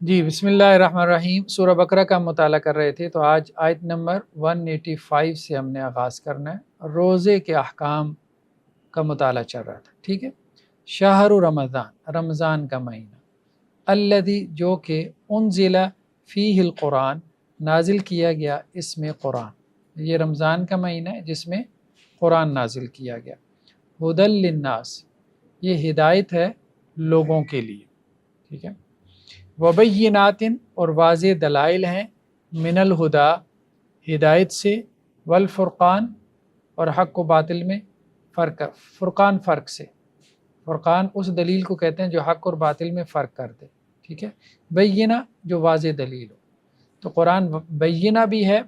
جی بسم اللہ الرحمن الرحیم، سورہ بقرہ کا مطالعہ کر رہے تھے تو آج آیت نمبر 185 سے ہم نے آغاز کرنا ہے۔ روزے کے احکام کا مطالعہ چل رہا تھا، ٹھیک ہے۔ شہر رمضان، رمضان کا مہینہ، الذی جو کہ انزل فیہ القرآن، نازل کیا گیا اس میں قرآن، یہ رمضان کا مہینہ ہے جس میں قرآن نازل کیا گیا۔ ہدی للناس، یہ ہدایت ہے لوگوں کے لیے، ٹھیک ہے۔ وبینات، اور واضح دلائل ہیں، من الہدا، ہدایت سے، والفرقان، اور حق و باطل میں فرق، فرقان فرق سے، فرقان اس دلیل کو کہتے ہیں جو حق اور باطل میں فرق کر دے، ٹھیک ہے۔ بینہ جو واضح دلیل ہو، تو قرآن بینہ بھی ہے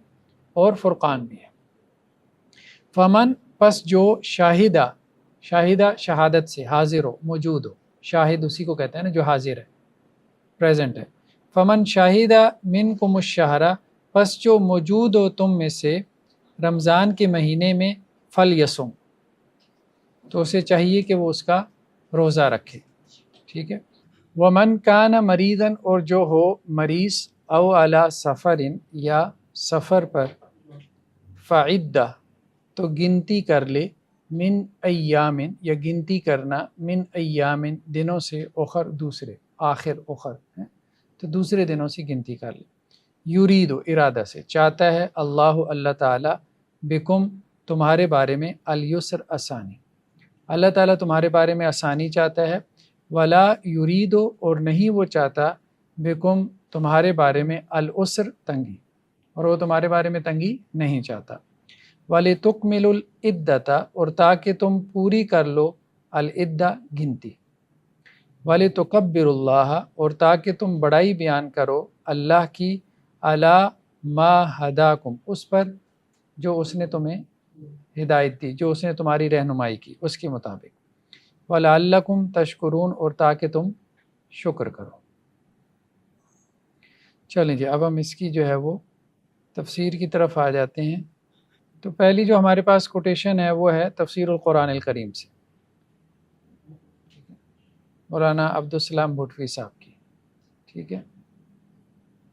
اور فرقان بھی ہے۔ فمن، پس جو، شاہدہ، شاہدہ شہادت سے، حاضر ہو، موجود ہو، شاہد اسی کو کہتے ہیں نا جو حاضر ہے، پریزنٹ ہے۔ فمن شاہدہ منکم الشہرہ، پس جو موجود ہو تم میں سے رمضان کے مہینے میں، فلیصم، تو اسے چاہیے کہ وہ اس کا روزہ رکھے، ٹھیک ہے۔ ومن کان مریضا، اور جو ہو مریض، او علی سفر، یا سفر پر، فعدہ، تو گنتی کر لے، من ایام، یا گنتی کرنا، من ایام دنوں سے، اخر دوسرے، آخر اخر ہے تو دوسرے دنوں سے گنتی کر لے۔ یرید، ارادہ سے، چاہتا ہے، اللہ تعالیٰ، بکم، تمہارے بارے میں، الیسر، آسانی، اللہ تعالیٰ تمہارے بارے میں آسانی چاہتا ہے۔ ولا یرید، اور نہیں وہ چاہتا، بکم، تمہارے بارے میں، العسر، تنگی، اور وہ تمہارے بارے میں تنگی نہیں چاہتا۔ وَلِتُکْمِلُوا العدۃ، اور تاکہ تم پوری کر لو، العدہ، گنتی۔ وَلِتُکَبِّرُوا اللَّهَ، اور تاکہ تم بڑائی بیان کرو اللہ کی، عَلَىٰ مَا ہداکم، اس پر جو اس نے تمہیں ہدایت دی، جو اس نے تمہاری رہنمائی کی اس کے مطابق۔ وَلَعَلَّکُمْ تَشْکُرُونَ، اور تاکہ تم شکر کرو۔ چلیں جی، اب ہم اس کی جو ہے وہ تفسیر کی طرف آ جاتے ہیں۔ تو پہلی جو ہمارے پاس کوٹیشن ہے وہ ہے تفسیر القرآن الکریم سے، مولانا عبدالسلام بھٹوی صاحب کی، ٹھیک ہے۔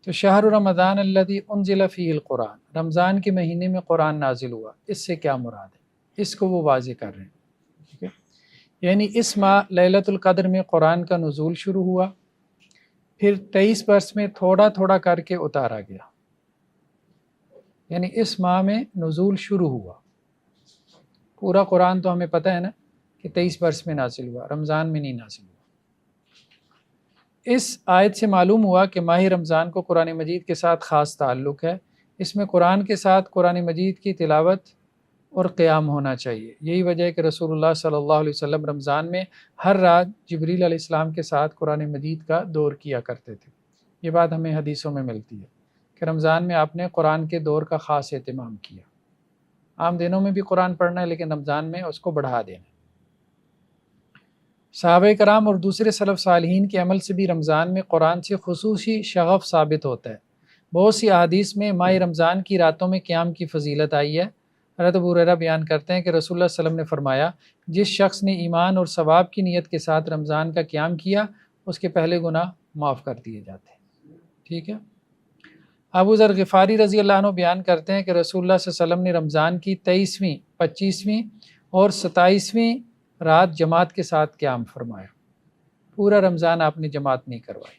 تو شہر رمضان الذی انزل فیہ القرآن، رمضان کے مہینے میں قرآن نازل ہوا، اس سے کیا مراد ہے، اس کو وہ واضح کر رہے ہیں، ٹھیک ہے۔ یعنی اس ماہ لیلۃ القدر میں قرآن کا نزول شروع ہوا، پھر 23 برس میں تھوڑا تھوڑا کر کے اتارا گیا، یعنی اس ماہ میں نزول شروع ہوا۔ پورا قرآن تو ہمیں پتہ ہے نا کہ 23 برس میں نازل ہوا، رمضان میں نہیں نازل ہوا۔ اس آیت سے معلوم ہوا کہ ماہ رمضان کو قرآن مجید کے ساتھ خاص تعلق ہے، اس میں قرآن کے ساتھ قرآن مجید کی تلاوت اور قیام ہونا چاہیے۔ یہی وجہ ہے کہ رسول اللہ صلی اللہ علیہ وسلم رمضان میں ہر رات جبریل علیہ السلام کے ساتھ قرآن مجید کا دور کیا کرتے تھے۔ یہ بات ہمیں حدیثوں میں ملتی ہے کہ رمضان میں آپ نے قرآن کے دور کا خاص اہتمام کیا۔ عام دنوں میں بھی قرآن پڑھنا ہے لیکن رمضان میں اس کو بڑھا دینا۔ صحابہ کرام اور دوسرے سلف صالحین کے عمل سے بھی رمضان میں قرآن سے خصوصی شغف ثابت ہوتا ہے۔ بہت سی احادیث میں ماہ رمضان کی راتوں میں قیام کی فضیلت آئی ہے۔ حضرت ابو ہریرہ بیان کرتے ہیں کہ رسول اللہ صلی اللہ علیہ وسلم نے فرمایا، جس شخص نے ایمان اور ثواب کی نیت کے ساتھ رمضان کا قیام کیا، اس کے پہلے گناہ معاف کر دیے جاتے ہیں، ٹھیک ہے۔ ابو ذر غفاری رضی اللہ عنہ بیان کرتے ہیں کہ رسول اللہ صلی اللہ علیہ وسلم نے رمضان کی 23ویں، 25ویں اور 27ویں رات جماعت کے ساتھ قیام فرمایا۔ پورا رمضان آپ نے جماعت نہیں کروائی،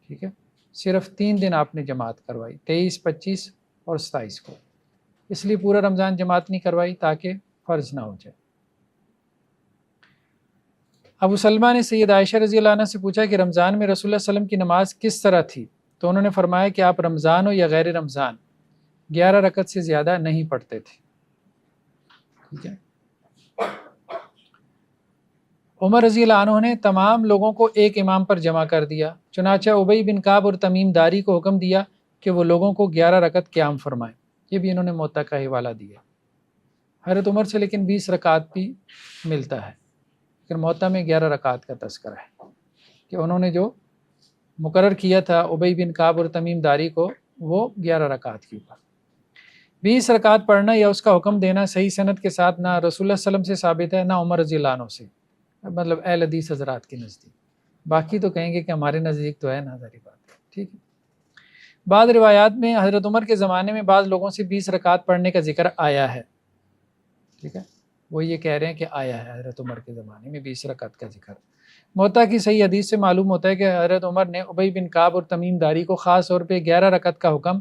ٹھیک ہے، صرف 3 دن آپ نے جماعت کروائی، 23، 25 اور 27 کو۔ اس لیے پورا رمضان جماعت نہیں کروائی تاکہ فرض نہ ہو جائے۔ ابو سلمہ نے سید عائشہ رضی اللہ عنہ سے پوچھا کہ رمضان میں رسول اللہ صلی اللہ علیہ وسلم کی نماز کس طرح تھی، تو انہوں نے فرمایا کہ آپ رمضان ہو یا غیر رمضان 11 رکعت سے زیادہ نہیں پڑھتے تھے، ٹھیک ہے۔ عمر رضی اللہ عنہ نے تمام لوگوں کو ایک امام پر جمع کر دیا، چنانچہ ابی بن کعب اور تمیم داری کو حکم دیا کہ وہ لوگوں کو 11 رکعت قیام فرمائیں۔ یہ بھی انہوں نے موطا کا حوالہ دیا۔ حضرت عمر سے لیکن 20 رکعت بھی ملتا ہے، لیکن موطا میں 11 رکعت کا تذکرہ ہے کہ انہوں نے جو مقرر کیا تھا ابی بن کعب اور تمیم داری کو، وہ 11 رکعت کے اوپر 20 رکعت پڑھنا یا اس کا حکم دینا صحیح سند کے ساتھ نہ رسول اللہ صلی اللہ علیہ وسلم سے ثابت ہے، نہ عمر رضی اللہ عنہ سے، مطلب اہل حدیث حضرات کے نزدیک۔ باقی تو کہیں گے کہ ہمارے نزدیک تو ہے نا، ظاہری بات ہے۔ ٹھیک ہے. بعض روایات میں حضرت عمر کے زمانے میں بعض لوگوں سے 20 رکعت پڑھنے کا ذکر آیا ہے. ٹھیک ہے, وہ یہ کہہ رہے ہیں کہ آیا ہے حضرت عمر کے زمانے میں 20 رکعت کا ذکر. موطا کی صحیح حدیث سے معلوم ہوتا ہے کہ حضرت عمر نے ابی بن کعب اور تمیم داری کو خاص طور پہ 11 رکعت کا حکم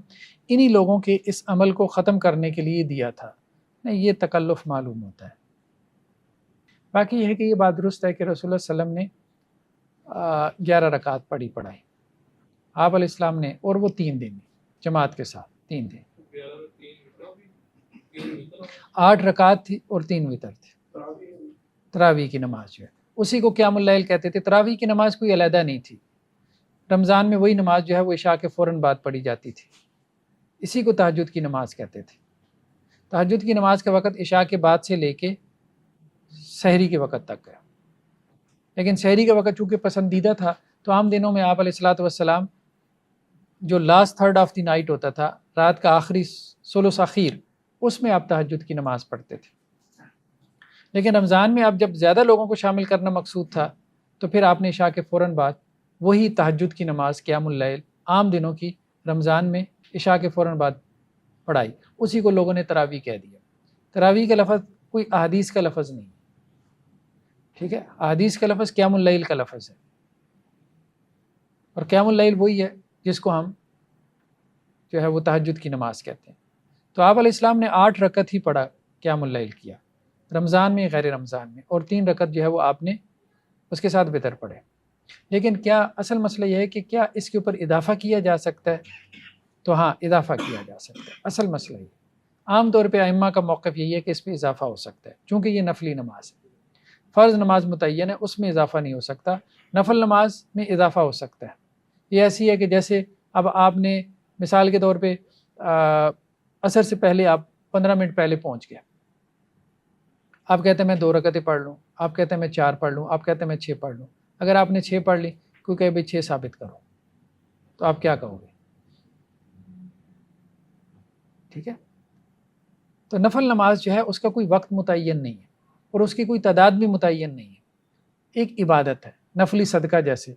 انہی لوگوں کے اس عمل کو ختم کرنے کے لیے دیا تھا. نہیں, یہ تکلف معلوم ہوتا ہے. باقی یہ ہے کہ یہ بات درست ہے کہ رسول اللہ صلی اللہ علیہ وسلم نے 11 رکعت پڑھائی آپ علیہ السلام نے, اور وہ 3 دن جماعت کے ساتھ 3 دن 8 رکعت تھی اور 3 وتر تھے. تراویح کی نماز جو ہے اسی کو قیام اللیل کہتے تھے. تراویح کی نماز کوئی علیحدہ نہیں تھی. رمضان میں وہی نماز جو ہے وہ عشاء کے فوراً بعد پڑھی جاتی تھی. اسی کو تہجد کی نماز کہتے تھے. تہجد کی نماز کا وقت عشاء کے بعد سے لے کے سحری کے وقت تک ہے. لیکن سحری کا وقت چونکہ پسندیدہ تھا تو عام دنوں میں آپ علیہ الصلاۃ والسلام جو last third of the night ہوتا تھا, رات کا آخری ثلث اخیر, اس میں آپ تہجد کی نماز پڑھتے تھے. لیکن رمضان میں اب جب زیادہ لوگوں کو شامل کرنا مقصود تھا تو پھر آپ نے عشاء کے فوراً بعد وہی تہجد کی نماز قیام اللیل عام دنوں کی رمضان میں عشاء کے فوراً بعد پڑھائی. اسی کو لوگوں نے تراویح کہہ دیا. تراویح کا لفظ کوئی احادیث کا لفظ نہیں. ٹھیک ہے, احادیث کا لفظ قیام اللیل کا لفظ ہے, اور قیام اللیل وہی ہے جس کو ہم جو ہے وہ تہجد کی نماز کہتے ہیں. تو آپ علیہ السلام نے 8 رکعت ہی پڑھا, قیام اللیل کیا رمضان میں غیر رمضان میں, اور 3 رکعت جو ہے وہ آپ نے اس کے ساتھ وتر پڑھے. لیکن کیا اصل مسئلہ یہ ہے کہ کیا اس کے اوپر اضافہ کیا جا سکتا ہے؟ تو ہاں, اضافہ کیا جا سکتا ہے. اصل مسئلہ یہ عام طور پہ ائمہ کا موقف یہی ہے کہ اس پہ اضافہ ہو سکتا ہے, چونکہ یہ نفلی نماز ہے. فرض نماز متعین ہے, اس میں اضافہ نہیں ہو سکتا. نفل نماز میں اضافہ ہو سکتا ہے. یہ ایسی ہے کہ جیسے اب آپ نے مثال کے طور پہ عصر سے پہلے آپ 15 منٹ پہلے پہنچ گئے. آپ کہتے ہیں میں 2 رکعتیں پڑھ لوں, آپ کہتے ہیں میں 4 پڑھ لوں, آپ کہتے ہیں میں 6 پڑھ لوں. اگر آپ نے 6 پڑھ لی, کوئی کہے بھائی 6 ثابت کرو, تو آپ کیا کہو گے؟ ٹھیک ہے, تو نفل نماز جو ہے اس کا کوئی وقت متعین نہیں ہے, اور اس کی کوئی تعداد بھی متعین نہیں ہے. ایک عبادت ہے نفلی صدقہ جیسے.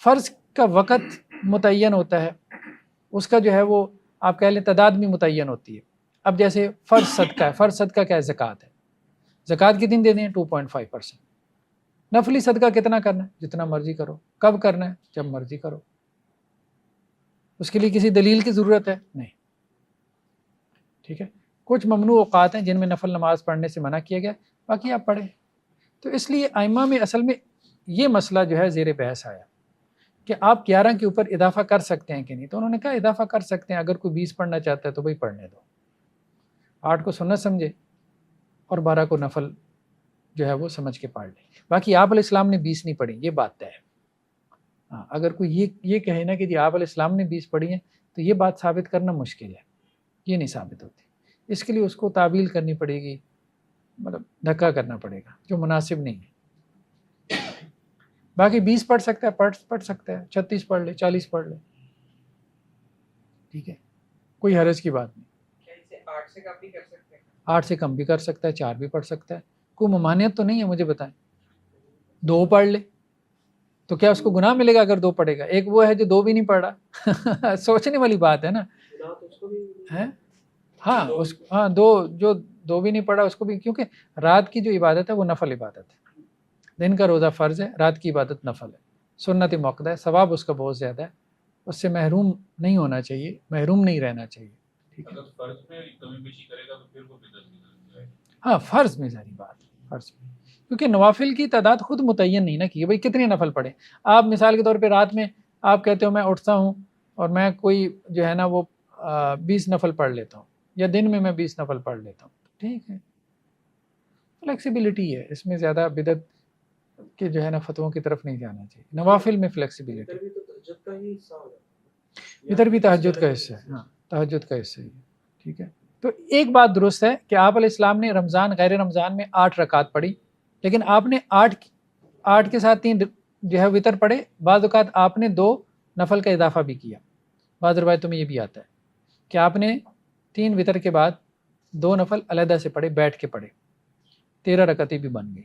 فرض کا وقت متعین ہوتا ہے, اس کا جو ہے وہ آپ کہہ لیں تعداد بھی متعین ہوتی ہے. اب جیسے فرض صدقہ ہے, فرض صدقہ کیا ہے؟ زکوٰۃ ہے. زکوٰۃ کتنی دے دیں؟ 2.5%. نفلی صدقہ کتنا کرنا ہے؟ جتنا مرضی کرو. کب کرنا ہے؟ جب مرضی کرو. اس کے لیے کسی دلیل کی ضرورت ہے؟ نہیں. ٹھیک ہے, کچھ ممنوع اوقات ہیں جن میں نفل نماز پڑھنے سے منع کیا گیا, باقی آپ پڑھیں. تو اس لیے ائمہ میں اصل میں یہ مسئلہ جو ہے زیر بحث آیا کہ آپ 11 کے اوپر اضافہ کر سکتے ہیں کہ نہیں. تو انہوں نے کہا اضافہ کر سکتے ہیں, اگر کوئی 20 پڑھنا چاہتا ہے تو بھائی پڑھنے دو. 8 کو سنت سمجھے اور 12 کو نفل جو ہے وہ سمجھ کے پڑھ لیں. باقی آپ علیہ السلام نے 20 نہیں پڑھی, یہ بات طے ہے. ہاں, اگر کوئی یہ کہے نا کہ جی آپ علیہ السلام نے 20 پڑھی ہیں, تو یہ بات ثابت کرنا مشکل ہے, یہ نہیں ثابت ہوتی. اس کے لیے اس کو تعویل کرنی پڑے گی, مطلب دھکا کرنا پڑے گا, جو مناسب نہیں ہے. باقی 20 پڑھ سکتا ہے, پڑھ سکتا ہے, 36 پڑھ لے, 40 پڑھ لے, ٹھیک ہے, کوئی حرج کی بات نہیں. 8 سے کم بھی کر سکتا ہے, 8 سے کم بھی کر سکتا ہے, 4 بھی پڑھ سکتا ہے. کوئی ممانعت تو نہیں ہے, مجھے بتائیں. 2 پڑھ لے تو کیا اس کو گناہ ملے گا اگر 2 پڑھے گا؟ ایک وہ ہے جو 2 بھی نہیں پڑھ رہا. سوچنے والی بات ہے نا. ہاں, جو 2 بھی نہیں پڑھا اس کو بھی, کیونکہ رات کی جو عبادت ہے وہ نفل عبادت ہے. دن کا روزہ فرض ہے, رات کی عبادت نفل ہے, سنت موقع ہے, ثواب اس کا بہت زیادہ ہے. اس سے محروم نہیں ہونا چاہیے, محروم نہیں رہنا چاہیے. ٹھیک ہے, ہاں فرض میں ظاہری بات ہے, فرض میں, کیونکہ نوافل کی تعداد خود متعین نہیں نا کی بھائی کتنے نفل پڑھیں. آپ مثال کے طور پہ رات میں آپ کہتے ہو میں اٹھتا ہوں اور میں کوئی جو ہے نا وہ 20 نفل پڑھ لیتا ہوں, یا دن میں 20 نفل پڑھ لیتا ہوں. ٹھیک ہے, فلیکسیبلٹی ہے اس میں, زیادہ بدعت کہ جو ہے نا فتووں کی طرف نہیں جانا چاہیے. نوافل میں فلیکسیبلٹی. ادھر بھی تہجد کا حصہ ہے. ہاں, تہجد کا حصہ ہے. ٹھیک ہے, تو ایک بات درست ہے کہ آپ علیہ السلام نے رمضان غیر رمضان میں 8 رکعت پڑھی, لیکن آپ نے 8 کے ساتھ 3 جو ہے وتر پڑھے. بعض اوقات آپ نے 2 نفل کا اضافہ بھی کیا. بعض روایتوں میں یہ بھی آتا ہے کہ آپ نے 3 وتر کے بعد 2 نفل علیحدہ سے پڑھے, بیٹھ کے پڑھے, 13 رکعتیں بھی بن گئی.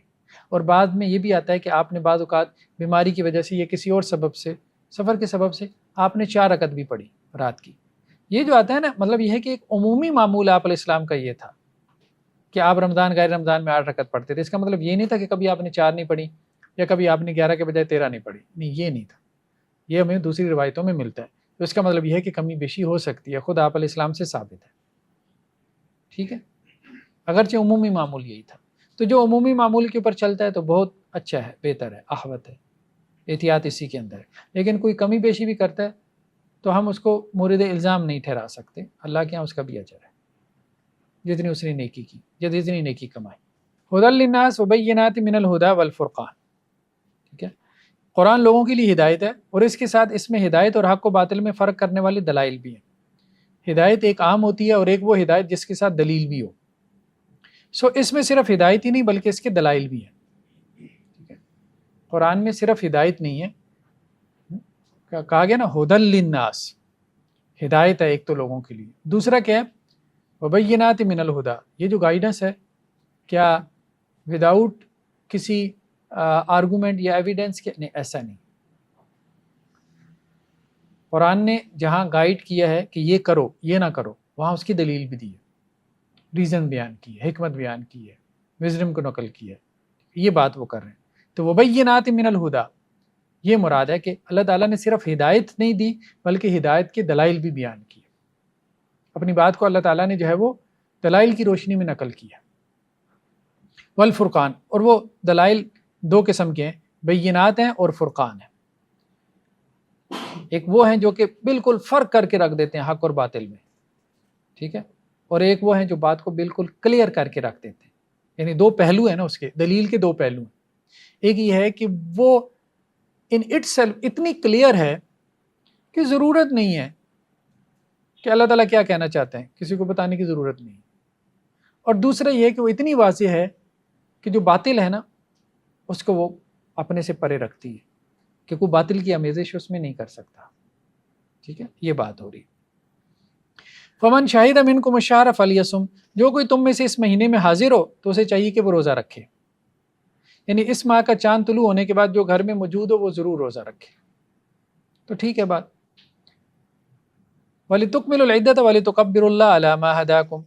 اور بعد میں یہ بھی آتا ہے کہ آپ نے بعض اوقات بیماری کی وجہ سے یا کسی اور سبب سے سفر کے سبب سے آپ نے 4 رکعت بھی پڑھی رات کی. یہ جو آتا ہے نا، مطلب یہ ہے کہ ایک عمومی معمول آپ علیہ السلام کا یہ تھا کہ آپ رمضان غیر رمضان میں 8 رکعت پڑھتے تھے. اس کا مطلب یہ نہیں تھا کہ کبھی آپ نے 4 نہیں پڑھی یا کبھی آپ نے 11 کے بجائے 13 نہیں پڑھی. نہیں، یہ نہیں تھا. یہ ہمیں دوسری روایتوں میں ملتا ہے. تو اس کا مطلب یہ ہے کہ کمی بیشی ہو سکتی ہے، خود آپ علیہ السلام سے ثابت ہے. ٹھیک ہے، اگرچہ عمومی معمول یہی تھا. تو جو عمومی معمول کے اوپر چلتا ہے تو بہت اچھا ہے، بہتر ہے، احوط ہے، احتیاط اسی کے اندر ہے. لیکن کوئی کمی بیشی بھی کرتا ہے تو ہم اس کو مورد الزام نہیں ٹھہرا سکتے. اللہ کے یہاں اس کا بھی اجر ہے جتنی اس نے نیکی کی، جتنی نیکی کمائی. ہدی للناس وبینات من الہدی والفرقان. ٹھیک ہے، قرآن لوگوں کے لیے ہدایت ہے، اور اس کے ساتھ اس میں ہدایت اور حق و باطل میں فرق کرنے والے دلائل بھی ہیں. ہدایت ایک عام ہوتی ہے اور ایک وہ ہدایت جس کے ساتھ دلیل بھی ہو. اس میں صرف ہدایت ہی نہیں بلکہ اس کے دلائل بھی ہیں. ٹھیک ہے، قرآن میں صرف ہدایت نہیں ہے، کہا گیا نا ہدی للناس، ہدایت ہے ایک تو لوگوں کے لیے. دوسرا کیا ہے؟ وبینات من الہدی. یہ جو گائیڈنس ہے کیا وداؤٹ کسی آرگومنٹ یا ایویڈنس کے؟ نہیں، ایسا نہیں. قرآن نے جہاں گائیڈ کیا ہے کہ یہ کرو یہ نہ کرو، وہاں اس کی دلیل بھی دی ہے، ریزن بیان کی ہے، حکمت بیان کی ہے، وزڈم کو نقل کی ہے. یہ بات وہ کر رہے ہیں. تو وبینات من الہدی یہ مراد ہے کہ اللہ تعالیٰ نے صرف ہدایت نہیں دی بلکہ ہدایت کے دلائل بھی بیان کیے. اپنی بات کو اللہ تعالیٰ نے جو ہے وہ دلائل کی روشنی میں نقل کیا. والفرقان، اور وہ دلائل 2 قسم کے ہیں، بینات ہیں اور فرقان ہیں. ایک وہ ہیں جو کہ بالکل فرق کر کے رکھ دیتے ہیں حق اور باطل میں، ٹھیک ہے، اور ایک وہ ہیں جو بات کو بالکل کلیئر کر کے رکھ دیتے ہیں. یعنی 2 پہلو ہیں نا اس کے، دلیل کے 2 پہلو ہیں. ایک یہ ہے کہ وہ ان اٹ سیلف اتنی کلیئر ہے کہ ضرورت نہیں ہے کہ اللہ تعالیٰ کیا کہنا چاہتے ہیں کسی کو بتانے کی ضرورت نہیں. اور دوسرا یہ ہے کہ وہ اتنی واضح ہے کہ جو باطل ہے نا اس کو وہ اپنے سے پرے رکھتی ہے کہ کوئی باطل کی آمیزش اس میں نہیں کر سکتا. ٹھیک ہے، یہ بات ہو رہی. فمن شاہد منکم الشہر فلیصم، جو کوئی تم میں سے اس مہینے میں حاضر ہو تو اسے چاہیے کہ وہ روزہ رکھے. یعنی اس ماہ کا چاند طلوع ہونے کے بعد جو گھر میں موجود ہو وہ ضرور روزہ رکھے. تو ٹھیک ہے بات. وَلِتُكْمِلُوا الْعِدَّةَ وَلِتُكَبِّرُوا اللَّهَ عَلَى مَا هَدَاكُمْ.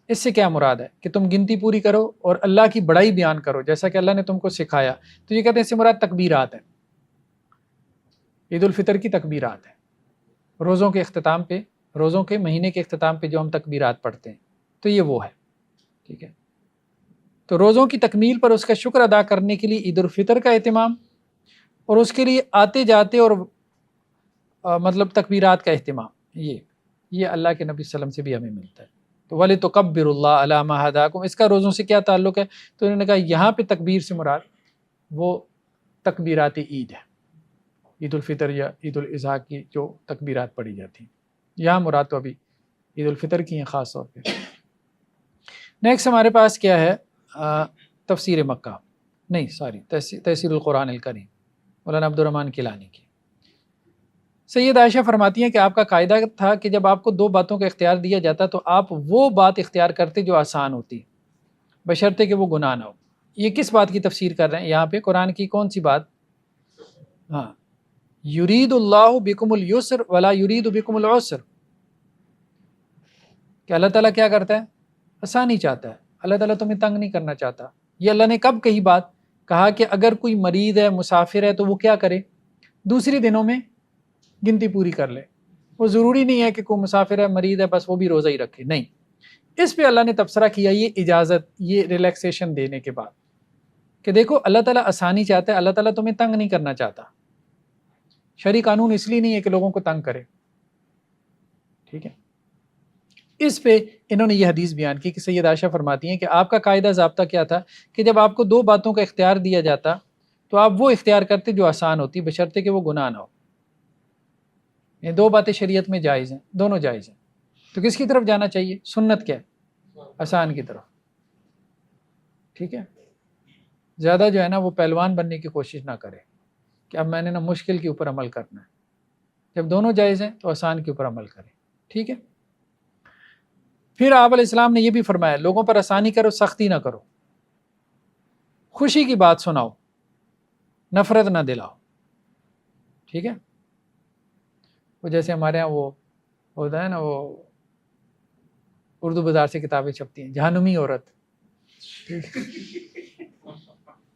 اس سے کیا مراد ہے کہ تم گنتی پوری کرو اور اللہ کی بڑائی بیان کرو جیسا کہ اللہ نے تم کو سکھایا. تو یہ کہتے ہیں اس سے مراد تکبیرات ہیں، عید الفطر کی تکبیرات ہیں. روزوں کے اختتام پہ، روزوں کے مہینے کے اختتام پہ جو ہم تکبیرات پڑھتے ہیں تو یہ وہ ہے. ٹھیک ہے، تو روزوں کی تکمیل پر اس کا شکر ادا کرنے کے لیے عید الفطر کا اہتمام، اور اس کے لیے آتے جاتے اور مطلب تکبیرات کا اہتمام، یہ اللہ کے نبی صلی اللہ علیہ وسلم سے بھی ہمیں ملتا ہے. تو وَلِتُكَبِّرُوا اللَّهَ عَلَى مَا هَدَاكُمْ، اس کا روزوں سے کیا تعلق ہے؟ تو انہوں نے کہا یہاں پہ تکبیر سے مراد وہ تکبیرات عید ہے، عید الفطر یا عید الاضحیٰ کی جو تکبیرات پڑھی جاتی ہیں. یہاں مراد تو ابھی عید الفطر کی ہیں خاص طور پہ. نیکسٹ ہمارے پاس کیا ہے؟ تفسیر مکہ، نہیں سوری، تفسیر القرآن الکریم، مولانا عبد الرحمن کیلانی کی. سید عائشہ فرماتی ہیں کہ آپ کا قاعدہ تھا کہ جب آپ کو 2 باتوں کا اختیار دیا جاتا تو آپ وہ بات اختیار کرتے جو آسان ہوتی، بشرطے کہ وہ گناہ نہ ہو. یہ کس بات کی تفسیر کر رہے ہیں یہاں پہ؟ قرآن کی کون سی بات؟ ہاں، یرید اللہ بکم الیسر ولا یرید بکم العسر، کہ اللہ تعالیٰ کیا کرتا ہے؟ آسانی چاہتا ہے. اللہ تعالیٰ تمہیں تنگ نہیں کرنا چاہتا. یہ اللہ نے کب کہی بات؟ کہا کہ اگر کوئی مریض ہے، مسافر ہے، تو وہ کیا کرے؟ دوسری دنوں میں گنتی پوری کر لے. وہ ضروری نہیں ہے کہ کوئی مسافر ہے، مریض ہے، بس وہ بھی روزہ ہی رکھے. نہیں، اس پہ اللہ نے تبصرہ کیا، یہ اجازت، یہ ریلیکسیشن دینے کے بعد کہ دیکھو اللہ تعالیٰ آسانی چاہتا ہے، اللہ تعالیٰ تمہیں تنگ نہیں کرنا چاہتا. شرعی قانون اس لیے نہیں ہے کہ لوگوں کو تنگ کرے. ٹھیک ہے، اس پہ انہوں نے یہ حدیث بیان کی کہ سید عائشہ فرماتی ہیں کہ آپ کا قاعدہ ضابطہ کیا تھا کہ جب آپ کو 2 باتوں کا اختیار دیا جاتا تو آپ وہ اختیار کرتے جو آسان ہوتی، بشرطے کہ وہ گناہ نہ ہو. یہ 2 باتیں شریعت میں جائز ہیں، دونوں جائز ہیں. تو کس کی طرف جانا چاہیے؟ سنت کیا ہے؟ آسان کی طرف. ٹھیک ہے، زیادہ جو ہے نا وہ پہلوان بننے کی کوشش نہ کرے کہ اب میں نے نا مشکل کے اوپر عمل کرنا ہے. جب دونوں جائز ہیں تو آسان کے اوپر عمل کرے. ٹھیک ہے. پھر آپ علیہ السلام نے یہ بھی فرمایا لوگوں پر آسانی کرو، سختی نہ کرو، خوشی کی بات سناؤ، نفرت نہ دلاؤ. ٹھیک ہے، وہ جیسے ہمارے ہاں وہ ہوتا ہے نا، وہ اردو بازار سے کتابیں چھپتی ہیں، جہنمی عورت،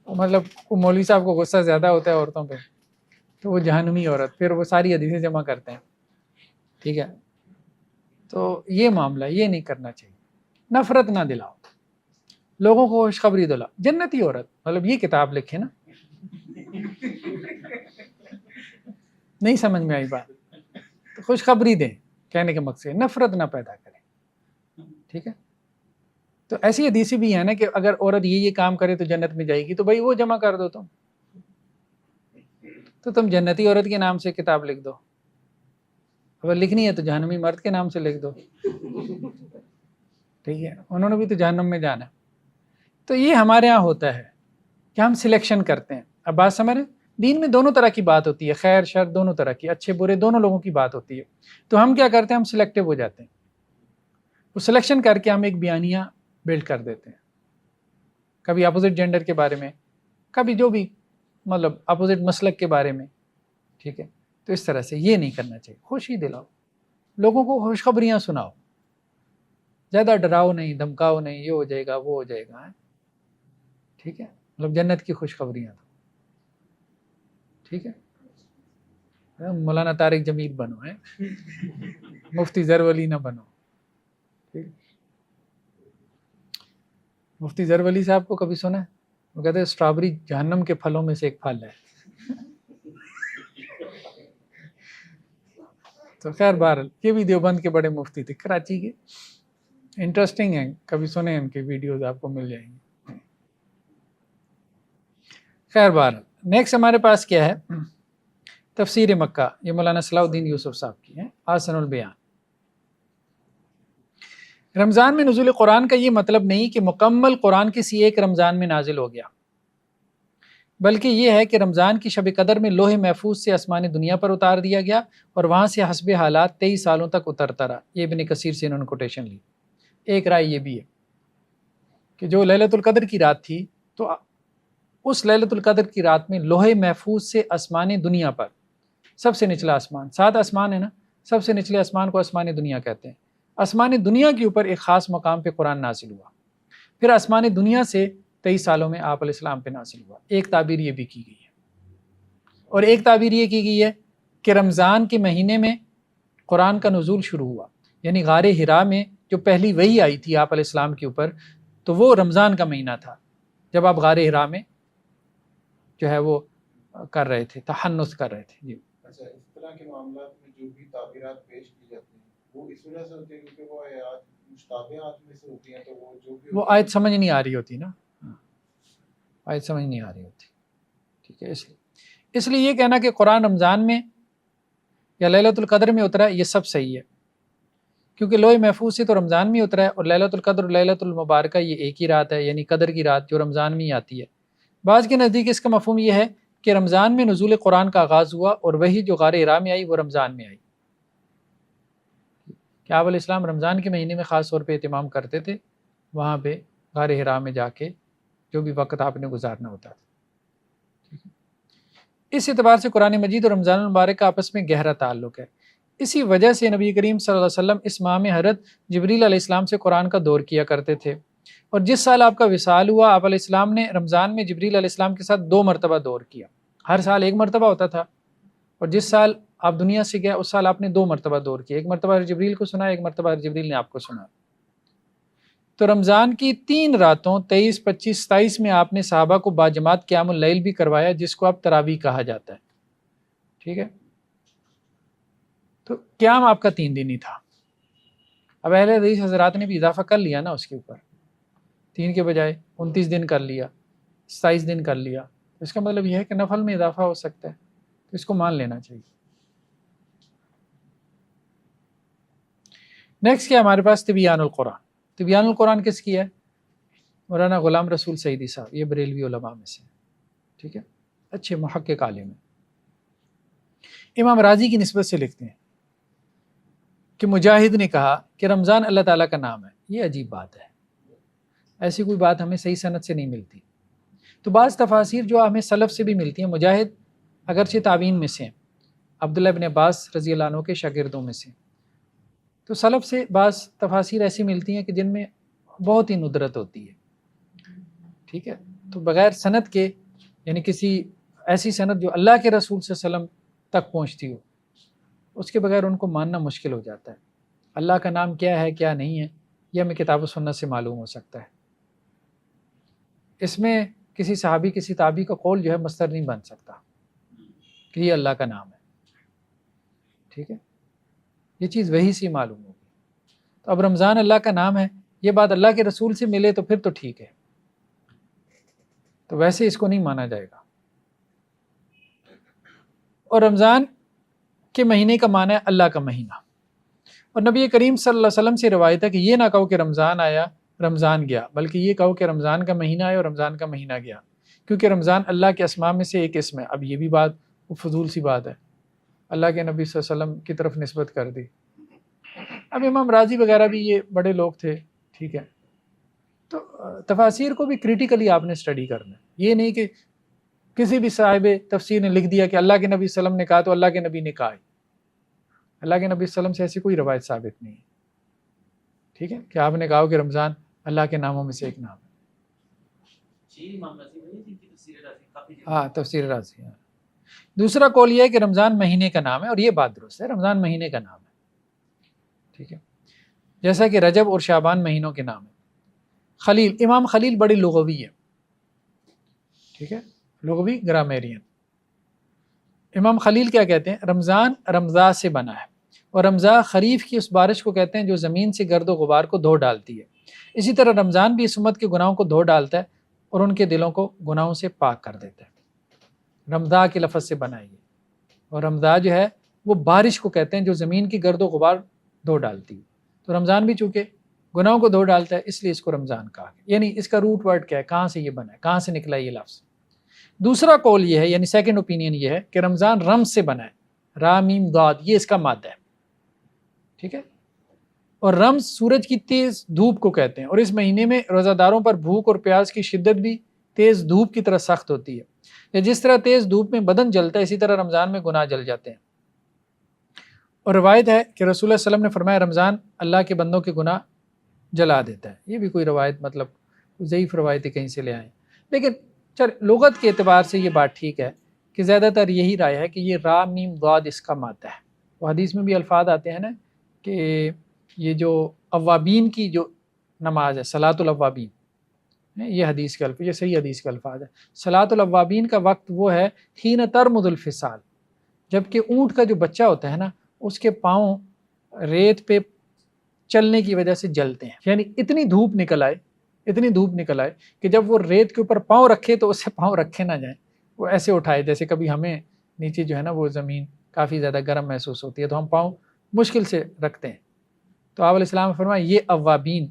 مطلب مولوی صاحب کو غصہ زیادہ ہوتا ہے عورتوں پہ، تو وہ جہنمی عورت، پھر وہ ساری حدیثیں جمع کرتے ہیں. ٹھیک ہے، تو یہ معاملہ یہ نہیں کرنا چاہیے. نفرت نہ دلاؤ، لوگوں کو خوشخبری دلاؤ. جنتی عورت مطلب یہ کتاب لکھے نا، نہیں سمجھ میں آئی بات تو خوشخبری دیں، کہنے کے مقصد نفرت نہ پیدا کریں. ٹھیک ہے، تو ایسی حدیثیں بھی ہیں نا کہ اگر عورت یہ کام کرے تو جنت میں جائے گی، تو بھائی وہ جمع کر دو. تو تم جنتی عورت کے نام سے کتاب لکھ دو، اگر لکھنی ہے تو جہنمی مرد کے نام سے لکھ دو. ٹھیک ہے، انہوں نے بھی تو جہنم میں جانا. تو یہ ہمارے ہاں ہوتا ہے کہ ہم سلیکشن کرتے ہیں. اب بات سمجھ رہے ہیں، دین میں دونوں طرح کی بات ہوتی ہے، خیر شر دونوں طرح کی، اچھے برے دونوں لوگوں کی بات ہوتی ہے. تو ہم کیا کرتے ہیں، ہم سلیکٹیو ہو جاتے ہیں، وہ سلیکشن کر کے ہم ایک بیانیہ بلڈ کر دیتے ہیں، کبھی اپوزٹ جینڈر کے بارے میں، کبھی جو بھی مطلب اپوزٹ مسلک کے بارے میں. ٹھیک ہے، تو اس طرح سے یہ نہیں کرنا چاہیے. خوشی دلاؤ، لوگوں کو خوشخبریاں سناؤ، زیادہ ڈراؤ نہیں، دھمکاؤ نہیں، یہ ہو جائے گا وہ ہو جائے گا. ٹھیک ہے، مطلب جنت کی خوشخبریاں دو. ٹھیک ہے، مولانا طارق جمیل بنو ہے، مفتی زرولی نہ بنو. ٹھیک، مفتی زرولی صاحب کو کبھی سنا ہے؟ وہ کہتے ہیں اسٹرابری جہنم کے پھلوں میں سے ایک پھل ہے. تو خیر بہرحال یہ بھی دیوبند کے بڑے مفتی تھے، کراچی کے، انٹرسٹنگ ہیں، کبھی سنیں ان کی ویڈیوز آپ کو مل جائیں گی. خیر بہرحال نیکسٹ ہمارے پاس کیا ہے، تفسیر مکہ، یہ مولانا صلاح الدین یوسف صاحب کی ہے، آسن البیان. رمضان میں نزول قرآن کا یہ مطلب نہیں کہ مکمل قرآن کسی ایک رمضان میں نازل ہو گیا، بلکہ یہ ہے کہ رمضان کی شب قدر میں لوح محفوظ سے آسمان دنیا پر اتار دیا گیا اور وہاں سے حسب حالات 23 سالوں تک اترتا رہا. یہ ابن کثیر سے انہوں نے کوٹیشن لی. ایک رائے یہ بھی ہے کہ جو لیلۃ القدر کی رات تھی، تو اس لیلۃ القدر کی رات میں لوح محفوظ سے آسمان دنیا پر، سب سے نچلا آسمان، 7 آسمان ہے نا، سب سے نچلے آسمان کو آسمان دنیا کہتے ہیں. آسمان دنیا کے اوپر ایک خاص مقام پہ قرآن نازل ہوا، پھر آسمان دنیا سے 23 سالوں میں آپ علیہ السلام پہ نازل ہوا. ایک تعبیر یہ بھی کی گئی ہے، اور ایک تعبیر یہ کی گئی ہے کہ رمضان کے مہینے میں قرآن کا نزول شروع ہوا، یعنی غار حرا میں جو پہلی وحی آئی تھی آپ علیہ السلام کے اوپر، تو وہ رمضان کا مہینہ تھا جب آپ غار حرا میں جو ہے وہ کر رہے تھے، تحنث کر رہے تھے. جی اچھا، اس طرح کے معاملات میں جو بھی تعبیرات پیش کی جاتی ہیں وہ اس وجہ سے ہوتی ہے کیونکہ وہ آیات مشتبہات میں سے ہوتی ہیں، تو وہ جو بھی وہ آیت سمجھ نہیں آ رہی ہوتی نا، آیت سمجھ نہیں آ رہی ہوتی. ٹھیک ہے، اس لیے یہ کہنا کہ قرآن رمضان میں یا لیلۃ القدر میں اترا ہے، یہ سب صحیح ہے، کیونکہ لوح محفوظ سے تو رمضان میں اترا ہے، اور لیلۃ القدر اور لیلۃ المبارکہ یہ ایک ہی رات ہے، یعنی قدر کی رات جو رمضان میں ہی آتی ہے. بعض کے نزدیک اس کا مفہوم یہ ہے کہ رمضان میں نزول قرآن کا آغاز ہوا اور وہی جو غار حرا میں آئی وہ رمضان میں آئی، کہ آپ علیہ السلام رمضان کے مہینے میں خاص طور پہ اہتمام کرتے تھے، وہاں پہ غار حرا میں جا کے جو بھی وقت آپ نے گزارنا ہوتا تھا. اس اعتبار سے قرآن مجید اور رمضان المبارک کا آپس میں گہرا تعلق ہے. اسی وجہ سے نبی کریم صلی اللہ علیہ وسلم اس ماہ میں حضرت جبریل علیہ السلام سے قرآن کا دور کیا کرتے تھے، اور جس سال آپ کا وصال ہوا آپ علیہ السلام نے رمضان میں جبریل علیہ السلام کے ساتھ 2 مرتبہ دور کیا. ہر سال 1 مرتبہ ہوتا تھا، اور جس سال آپ دنیا سے گیا اس سال آپ نے 2 مرتبہ دور کیا، 1 مرتبہ جبریل کو سنا، 1 مرتبہ جبریل نے آپ کو سنا. تو رمضان کی 3 راتوں 23، 25، 27 میں آپ نے صحابہ کو باجماعت قیام اللیل بھی کروایا، جس کو اب تراویح کہا جاتا ہے. ٹھیک ہے، تو قیام آپ کا 3 دن ہی تھا. اب اہل حدیث حضرات نے بھی اضافہ کر لیا نا اس کے اوپر، 3 کے بجائے 29 دن کر لیا، 27 دن کر لیا. اس کا مطلب یہ ہے کہ نفل میں اضافہ ہو سکتا ہے، تو اس کو مان لینا چاہیے. نیکسٹ کیا ہمارے پاس تبیان القرآن. تبیان القرآن کس کی ہے؟ مولانا غلام رسول سعیدی صاحب، یہ بریلوی علماء میں سے. ٹھیک ہے، اچھے محقق عالم ہیں. امام راضی کی نسبت سے لکھتے ہیں کہ مجاہد نے کہا کہ رمضان اللہ تعالیٰ کا نام ہے. یہ عجیب بات ہے، ایسی کوئی بات ہمیں صحیح سند سے نہیں ملتی. تو بعض تفاسیر جو ہمیں سلف سے بھی ملتی ہیں، مجاہد اگرچہ تابعین میں سے ہیں عبداللہ بن عباس رضی اللہ عنہ کے شاگردوں میں سے۔ تو سلف سے بعض تفاسیر ایسی ملتی ہیں کہ جن میں بہت ہی ندرت ہوتی ہے، ٹھیک ہے، تو بغیر سند کے، یعنی کسی ایسی سند جو اللہ کے رسول صلی اللہ علیہ وسلم تک پہنچتی ہو، اس کے بغیر ان کو ماننا مشکل ہو جاتا ہے۔ اللہ کا نام کیا ہے کیا نہیں ہے یہ ہمیں کتاب و سنت سے معلوم ہو سکتا ہے۔ اس میں کسی صحابی کسی تابعی کا قول جو ہے مصدر نہیں بن سکتا کہ یہ اللہ کا نام ہے، ٹھیک ہے، یہ چیز وہی سے معلوم ہوگی۔ تو اب رمضان اللہ کا نام ہے، یہ بات اللہ کے رسول سے ملے تو پھر تو ٹھیک ہے، تو ویسے اس کو نہیں مانا جائے گا۔ اور رمضان کے مہینے کا معنی ہے اللہ کا مہینہ، اور نبی کریم صلی اللہ علیہ وسلم سے روایت ہے کہ یہ نہ کہو کہ رمضان آیا رمضان گیا، بلکہ یہ کہو کہ رمضان کا مہینہ آیا اور رمضان کا مہینہ گیا، کیونکہ رمضان اللہ کے اسماء میں سے ایک اسم ہے۔ اب یہ بھی بات فضول سی بات ہے، اللہ کے نبی صلی اللہ علیہ وسلم کی طرف نسبت کر دی۔ اب امام راضی وغیرہ بھی یہ بڑے لوگ تھے، ٹھیک ہے، تو تفاسیر کو بھی کریٹیکلی آپ نے اسٹڈی کرنا ہے، یہ نہیں کہ کسی بھی صاحب تفسیر نے لکھ دیا کہ اللہ کے نبی صلی اللہ علیہ وسلم نے کہا تو اللہ کے نبی نے کہا۔ اللہ کے نبی صلی اللہ علیہ وسلم سے ایسی کوئی روایت ثابت نہیں ہے، ٹھیک ہے، کہ آپ نے کہا کہ رمضان اللہ کے ناموں میں سے ایک نام ہے۔ ہاں تفسیر رازی، ہاں۔ دوسرا قول یہ ہے کہ رمضان مہینے کا نام ہے، اور یہ بات درست ہے، رمضان مہینے کا نام ہے، ٹھیک ہے، جیسا کہ رجب اور شعبان مہینوں کے نام ہے۔ خلیل، امام خلیل بڑی لغوی ہے، ٹھیک ہے، لغوی گرامیرین۔ امام خلیل کیا کہتے ہیں؟ رمضان رمضا سے بنا ہے، اور رمضا خریف کی اس بارش کو کہتے ہیں جو زمین سے گرد و غبار کو دھو ڈالتی ہے۔ اسی طرح رمضان بھی اس امت کے گناہوں کو دھو ڈالتا ہے اور ان کے دلوں کو گناہوں سے پاک کر دیتا ہے۔ رمضا کے لفظ سے بنا ہے، اور رمضا جو ہے وہ بارش کو کہتے ہیں جو زمین کی گرد و غبار دھو ڈالتی ہے۔ تو رمضان بھی چونکہ گناہوں کو دھو ڈالتا ہے اس لیے اس کو رمضان کہا گیا۔ یعنی اس کا روٹ ورڈ کیا ہے، کہاں سے یہ بنا ہے، کہاں سے نکلا یہ لفظ۔ دوسرا قول یہ ہے، یعنی سیکنڈ اوپینین یہ ہے کہ رمضان رمز سے بنا ہے، را میم ضاد، یہ اس کا مادہ ہے، ٹھیک ہے، اور رمز سورج کی تیز دھوپ کو کہتے ہیں، اور اس مہینے میں روزہ داروں پر بھوک اور پیاس کی شدت بھی تیز دھوپ کی طرح سخت ہوتی ہے، یا جس طرح تیز دھوپ میں بدن جلتا ہے اسی طرح رمضان میں گناہ جل جاتے ہیں۔ اور روایت ہے کہ رسول اللہ صلی اللہ علیہ وسلم نے فرمایا رمضان اللہ کے بندوں کے گناہ جلا دیتا ہے۔ یہ بھی کوئی روایت مطلب ضعیف روایتیں کہیں سے لے آئیں، لیکن لغت کے اعتبار سے یہ بات ٹھیک ہے کہ زیادہ تر یہی رائے ہے کہ یہ را میم ضاد اس کا مادہ ہے۔ وہ حدیث میں بھی الفاظ آتے ہیں نا کہ یہ جو اوابین کی جو نماز ہے صلاۃ الاوابین، یہ حدیث کے الفاظ، یہ صحیح حدیث کے الفاظ ہے۔ صلاۃ الاوابین کا وقت وہ ہے حین ترمد الفصال، جبکہ اونٹ کا جو بچہ ہوتا ہے نا اس کے پاؤں ریت پہ چلنے کی وجہ سے جلتے ہیں، یعنی اتنی دھوپ نکل آئے کہ جب وہ ریت کے اوپر پاؤں رکھے تو اس سے پاؤں رکھے نہ جائیں، وہ ایسے اٹھائے جیسے کبھی ہمیں نیچے جو ہے نا وہ زمین کافی زیادہ گرم محسوس ہوتی ہے تو ہم پاؤں مشکل سے رکھتے ہیں۔ تو آپ علیہ السلام نے فرمایا یہ اوابین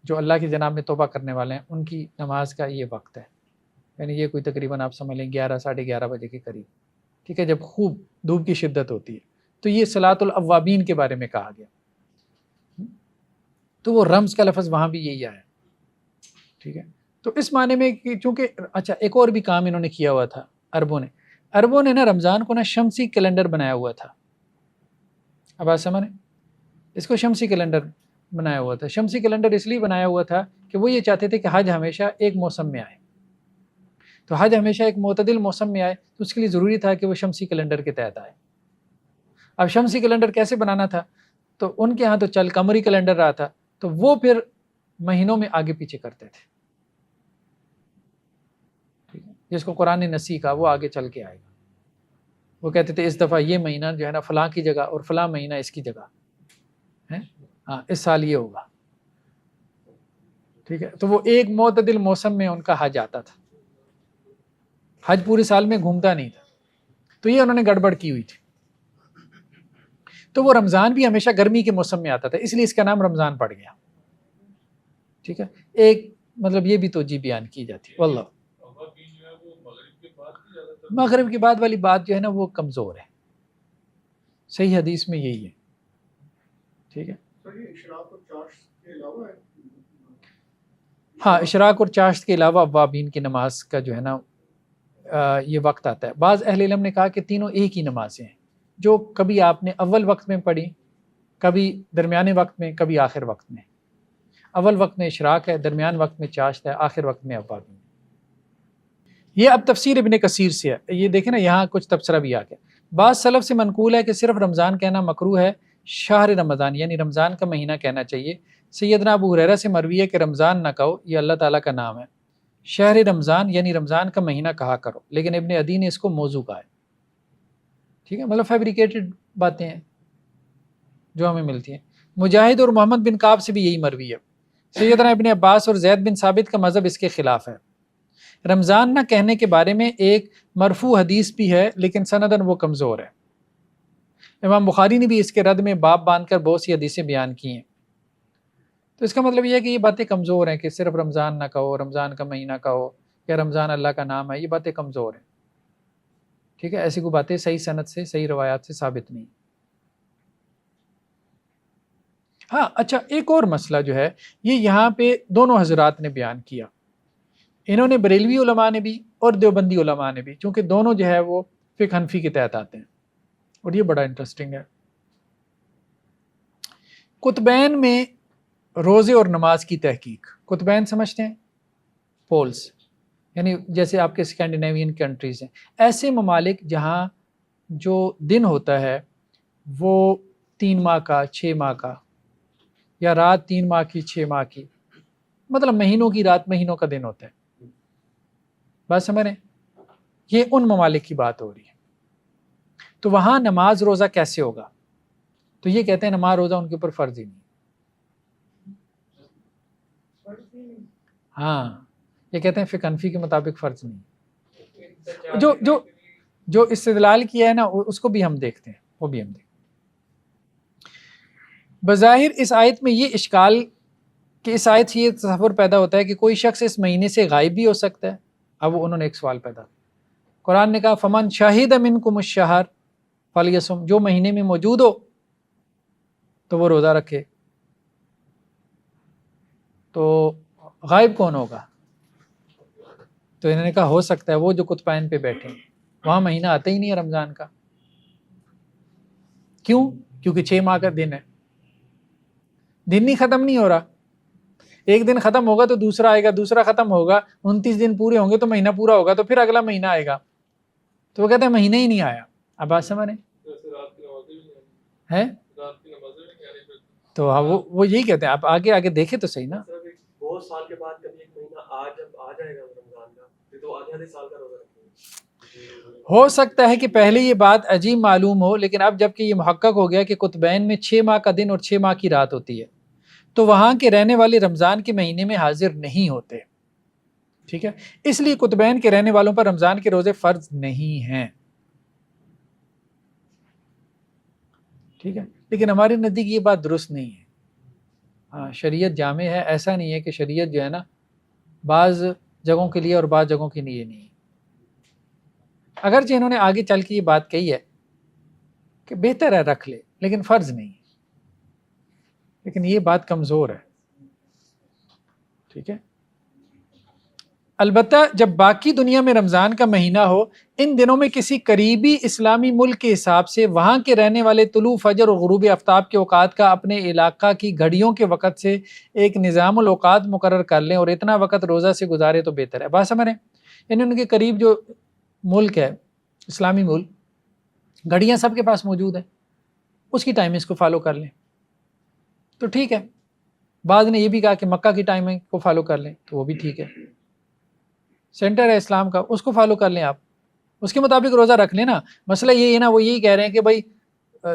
جو اللہ کی جناب میں توبہ کرنے والے ہیں ان کی نماز کا یہ وقت ہے، یعنی یہ کوئی تقریباً آپ سمجھ لیں 11 ساڑھے 11 بجے کے قریب، ٹھیک ہے، جب خوب دھوپ کی شدت ہوتی ہے، تو یہ صلاۃ الاوابین کے بارے میں کہا گیا۔ تو وہ رمز کا لفظ وہاں بھی یہی آیا، ٹھیک ہے۔ تو اس معنی میں کہ چونکہ اچھا ایک اور بھی کام انہوں نے کیا ہوا تھا عربوں نے نا رمضان کو نا شمسی کیلنڈر بنایا ہوا تھا۔ اب آپ سمجھ اس کو شمسی کیلنڈر بنایا ہوا تھا۔ شمسی کیلنڈر اس لیے بنایا ہوا تھا کہ وہ یہ چاہتے تھے کہ حج ہمیشہ ایک موسم میں آئے، تو حج ہمیشہ ایک معتدل موسم میں آئے، تو اس کے لیے ضروری تھا کہ وہ شمسی کیلنڈر کے تحت آئے۔ اب شمسی کیلنڈر کیسے بنانا تھا؟ تو ان کے ہاں تو چل قمری کیلنڈر رہا تھا، تو وہ پھر مہینوں میں آگے پیچھے کرتے تھے، جس کو قرآن نے نسی کہا، وہ آگے چل کے آئے گا۔ وہ کہتے تھے اس دفعہ یہ مہینہ جو ہے نا فلاں کی جگہ اور فلاں مہینہ اس کی جگہ ہے، ہاں اس سال یہ ہوگا، ٹھیک ہے۔ تو وہ ایک معتدل موسم میں ان کا حج آتا تھا، حج پورے سال میں گھومتا نہیں تھا، تو یہ انہوں نے گڑبڑ کی ہوئی تھی۔ تو وہ رمضان بھی ہمیشہ گرمی کے موسم میں آتا تھا، اس لیے اس کا نام رمضان پڑ گیا، ٹھیک ہے۔ ایک مطلب یہ بھی توجہ بیان کی جاتی ہے، واللہ مغرب کے بعد والی بات جو ہے نا وہ کمزور ہے، صحیح حدیث میں یہی ہے، ٹھیک ہے۔ ہاں اشراق اور چاشت کے علاوہ اوابین کی نماز کا جو ہے نا یہ وقت آتا ہے۔ بعض اہل علم نے کہا کہ تینوں ایک ہی نمازیں ہیں، جو کبھی آپ نے اول وقت میں پڑھی، کبھی درمیانے وقت میں، کبھی آخر وقت میں. اول وقت میں اشراق ہے، درمیان وقت میں چاشت ہے، آخر وقت میں اوابین. یہ اب تفسیر ابن کثیر سے ہے. یہ دیکھیں نا یہاں کچھ تبصرہ بھی آ گیا. بعض سلف سے منقول ہے کہ صرف رمضان کہنا مکروہ ہے، شہر رمضان یعنی رمضان کا مہینہ کہنا چاہیے. سیدنا ابو ہریرہ سے مروی ہے کہ رمضان نہ کہو، یہ اللہ تعالیٰ کا نام ہے. شہر رمضان یعنی رمضان کا مہینہ کہا کرو، لیکن ابن عدی نے اس کو موضوع کہا ہے. ٹھیک ہے، مطلب فیبریکیٹڈ باتیں ہیں جو ہمیں ملتی ہیں. مجاہد اور محمد بن کعب سے بھی یہی مروی ہے. سیدنا ابن عباس اور زید بن ثابت کا مذہب اس کے خلاف ہے. رمضان نہ کہنے کے بارے میں ایک مرفوع حدیث بھی ہے، لیکن سندن وہ کمزور ہے. امام بخاری نے بھی اس کے رد میں باب باندھ کر بہت سی حدیثیں بیان کی ہیں. تو اس کا مطلب یہ ہے کہ یہ باتیں کمزور ہیں کہ صرف رمضان نہ کہو، رمضان کا مہینہ کہو، یا رمضان اللہ کا نام ہے. یہ باتیں کمزور ہیں. ٹھیک ہے، ایسی کوئی باتیں صحیح سند سے، صحیح روایات سے ثابت نہیں. ہاں اچھا، ایک اور مسئلہ جو ہے یہ یہاں پہ دونوں حضرات نے بیان کیا. انہوں نے بریلوی علماء نے بھی اور دیوبندی علماء نے بھی، چونکہ دونوں جو ہے وہ فقہ حنفی کے تحت آتے ہیں. اور یہ بڑا انٹرسٹنگ ہے. قطبین میں روزے اور نماز کی تحقیق. قطبین سمجھتے ہیں؟ پولز، یعنی جیسے آپ کے اسکینڈینیوین کنٹریز ہیں، ایسے ممالک جہاں جو دن ہوتا ہے وہ 3 ماہ کا، 6 ماہ کا، یا رات 3 ماہ کی، 6 ماہ کی، مطلب مہینوں کی رات مہینوں کا دن ہوتا ہے. بات سمجھ رہے ہیں؟ یہ ان ممالک کی بات ہو رہی ہے. تو وہاں نماز روزہ کیسے ہوگا؟ تو یہ کہتے ہیں نماز روزہ ان کے اوپر فرض ہی نہیں. ہاں، یہ کہتے ہیں فقہ حنفی کے مطابق فرض نہیں. جو استدلال کیا ہے نا اس کو بھی ہم دیکھتے ہیں، وہ بھی ہم دیکھتے ہیں. بظاہر اس آیت میں یہ اشکال کہ اس آیت سے یہ تصور پیدا ہوتا ہے کہ کوئی شخص اس مہینے سے غائب بھی ہو سکتا ہے. اب انہوں نے ایک سوال پیدا کیا. قرآن نے کہا فمن شاہد منکم الشہر فلیصم، جو مہینے میں موجود ہو تو وہ روزہ رکھے. تو غائب کون ہوگا؟ تو انہوں نے کہا ہو سکتا ہے وہ جو قطبین پہ بیٹھے ہیں، وہاں مہینہ آتا ہی نہیں ہے رمضان کا. کیوں؟ کیونکہ 6 ماہ کا دن ہے، دن ہی ختم نہیں ہو رہا. ایک دن ختم ہوگا تو دوسرا آئے گا، دوسرا ختم ہوگا، 29 دن پورے ہوں گے تو مہینہ پورا ہوگا، تو پھر اگلا مہینہ آئے گا. تو وہ کہتے ہیں مہینہ ہی نہیں آیا. اب بات سمجھ رہے ہیں؟ تو وہ یہی کہتے ہیں. آپ آگے آگے دیکھیں تو صحیح نا. بہت سال کے بعد کبھی ایک مہینہ جب آ جائے گا رمضان کا، تو آدھے سال کا روزہ رکھیں گے. ہو سکتا ہے کہ پہلے یہ بات عجیب معلوم ہو، لیکن اب جب کہ یہ محقق ہو گیا کہ قطبین میں 6 ماہ کا دن اور 6 ماہ کی رات ہوتی ہے، تو وہاں کے رہنے والے رمضان کے مہینے میں حاضر نہیں ہوتے. ٹھیک ہے، اس لیے قطبین کے رہنے والوں پر رمضان کے روزے فرض نہیں ہیں. ٹھیک ہے، لیکن ہمارے نزدیک یہ بات درست نہیں ہے. ہاں، شریعت جامع ہے، ایسا نہیں ہے کہ شریعت جو ہے نا بعض جگہوں کے لیے اور بعض جگہوں کے لیے نہیں. اگرچہ انہوں نے آگے چل کے یہ بات کہی ہے کہ بہتر ہے رکھ لے، لیکن فرض نہیں. لیکن یہ بات کمزور ہے. ٹھیک ہے، البتہ جب باقی دنیا میں رمضان کا مہینہ ہو، ان دنوں میں کسی قریبی اسلامی ملک کے حساب سے وہاں کے رہنے والے طلوع فجر اور غروب آفتاب کے اوقات کا اپنے علاقہ کی گھڑیوں کے وقت سے ایک نظام الاوقات مقرر کر لیں اور اتنا وقت روزہ سے گزارے تو بہتر ہے. بات سمجھ رہے ہیں؟ یعنی ان کے قریب جو ملک ہے، اسلامی ملک، گھڑیاں سب کے پاس موجود ہیں، اس کی ٹائمنگز کو فالو کر لیں تو ٹھیک ہے. بعض نے یہ بھی کہا کہ مکہ کی ٹائمنگ کو فالو کر لیں تو وہ بھی ٹھیک ہے. سینٹر ہے اسلام کا، اس کو فالو کر لیں، آپ اس کے مطابق روزہ رکھ لیں نا. مسئلہ یہی ہے نا، وہ یہی کہہ رہے ہیں کہ بھائی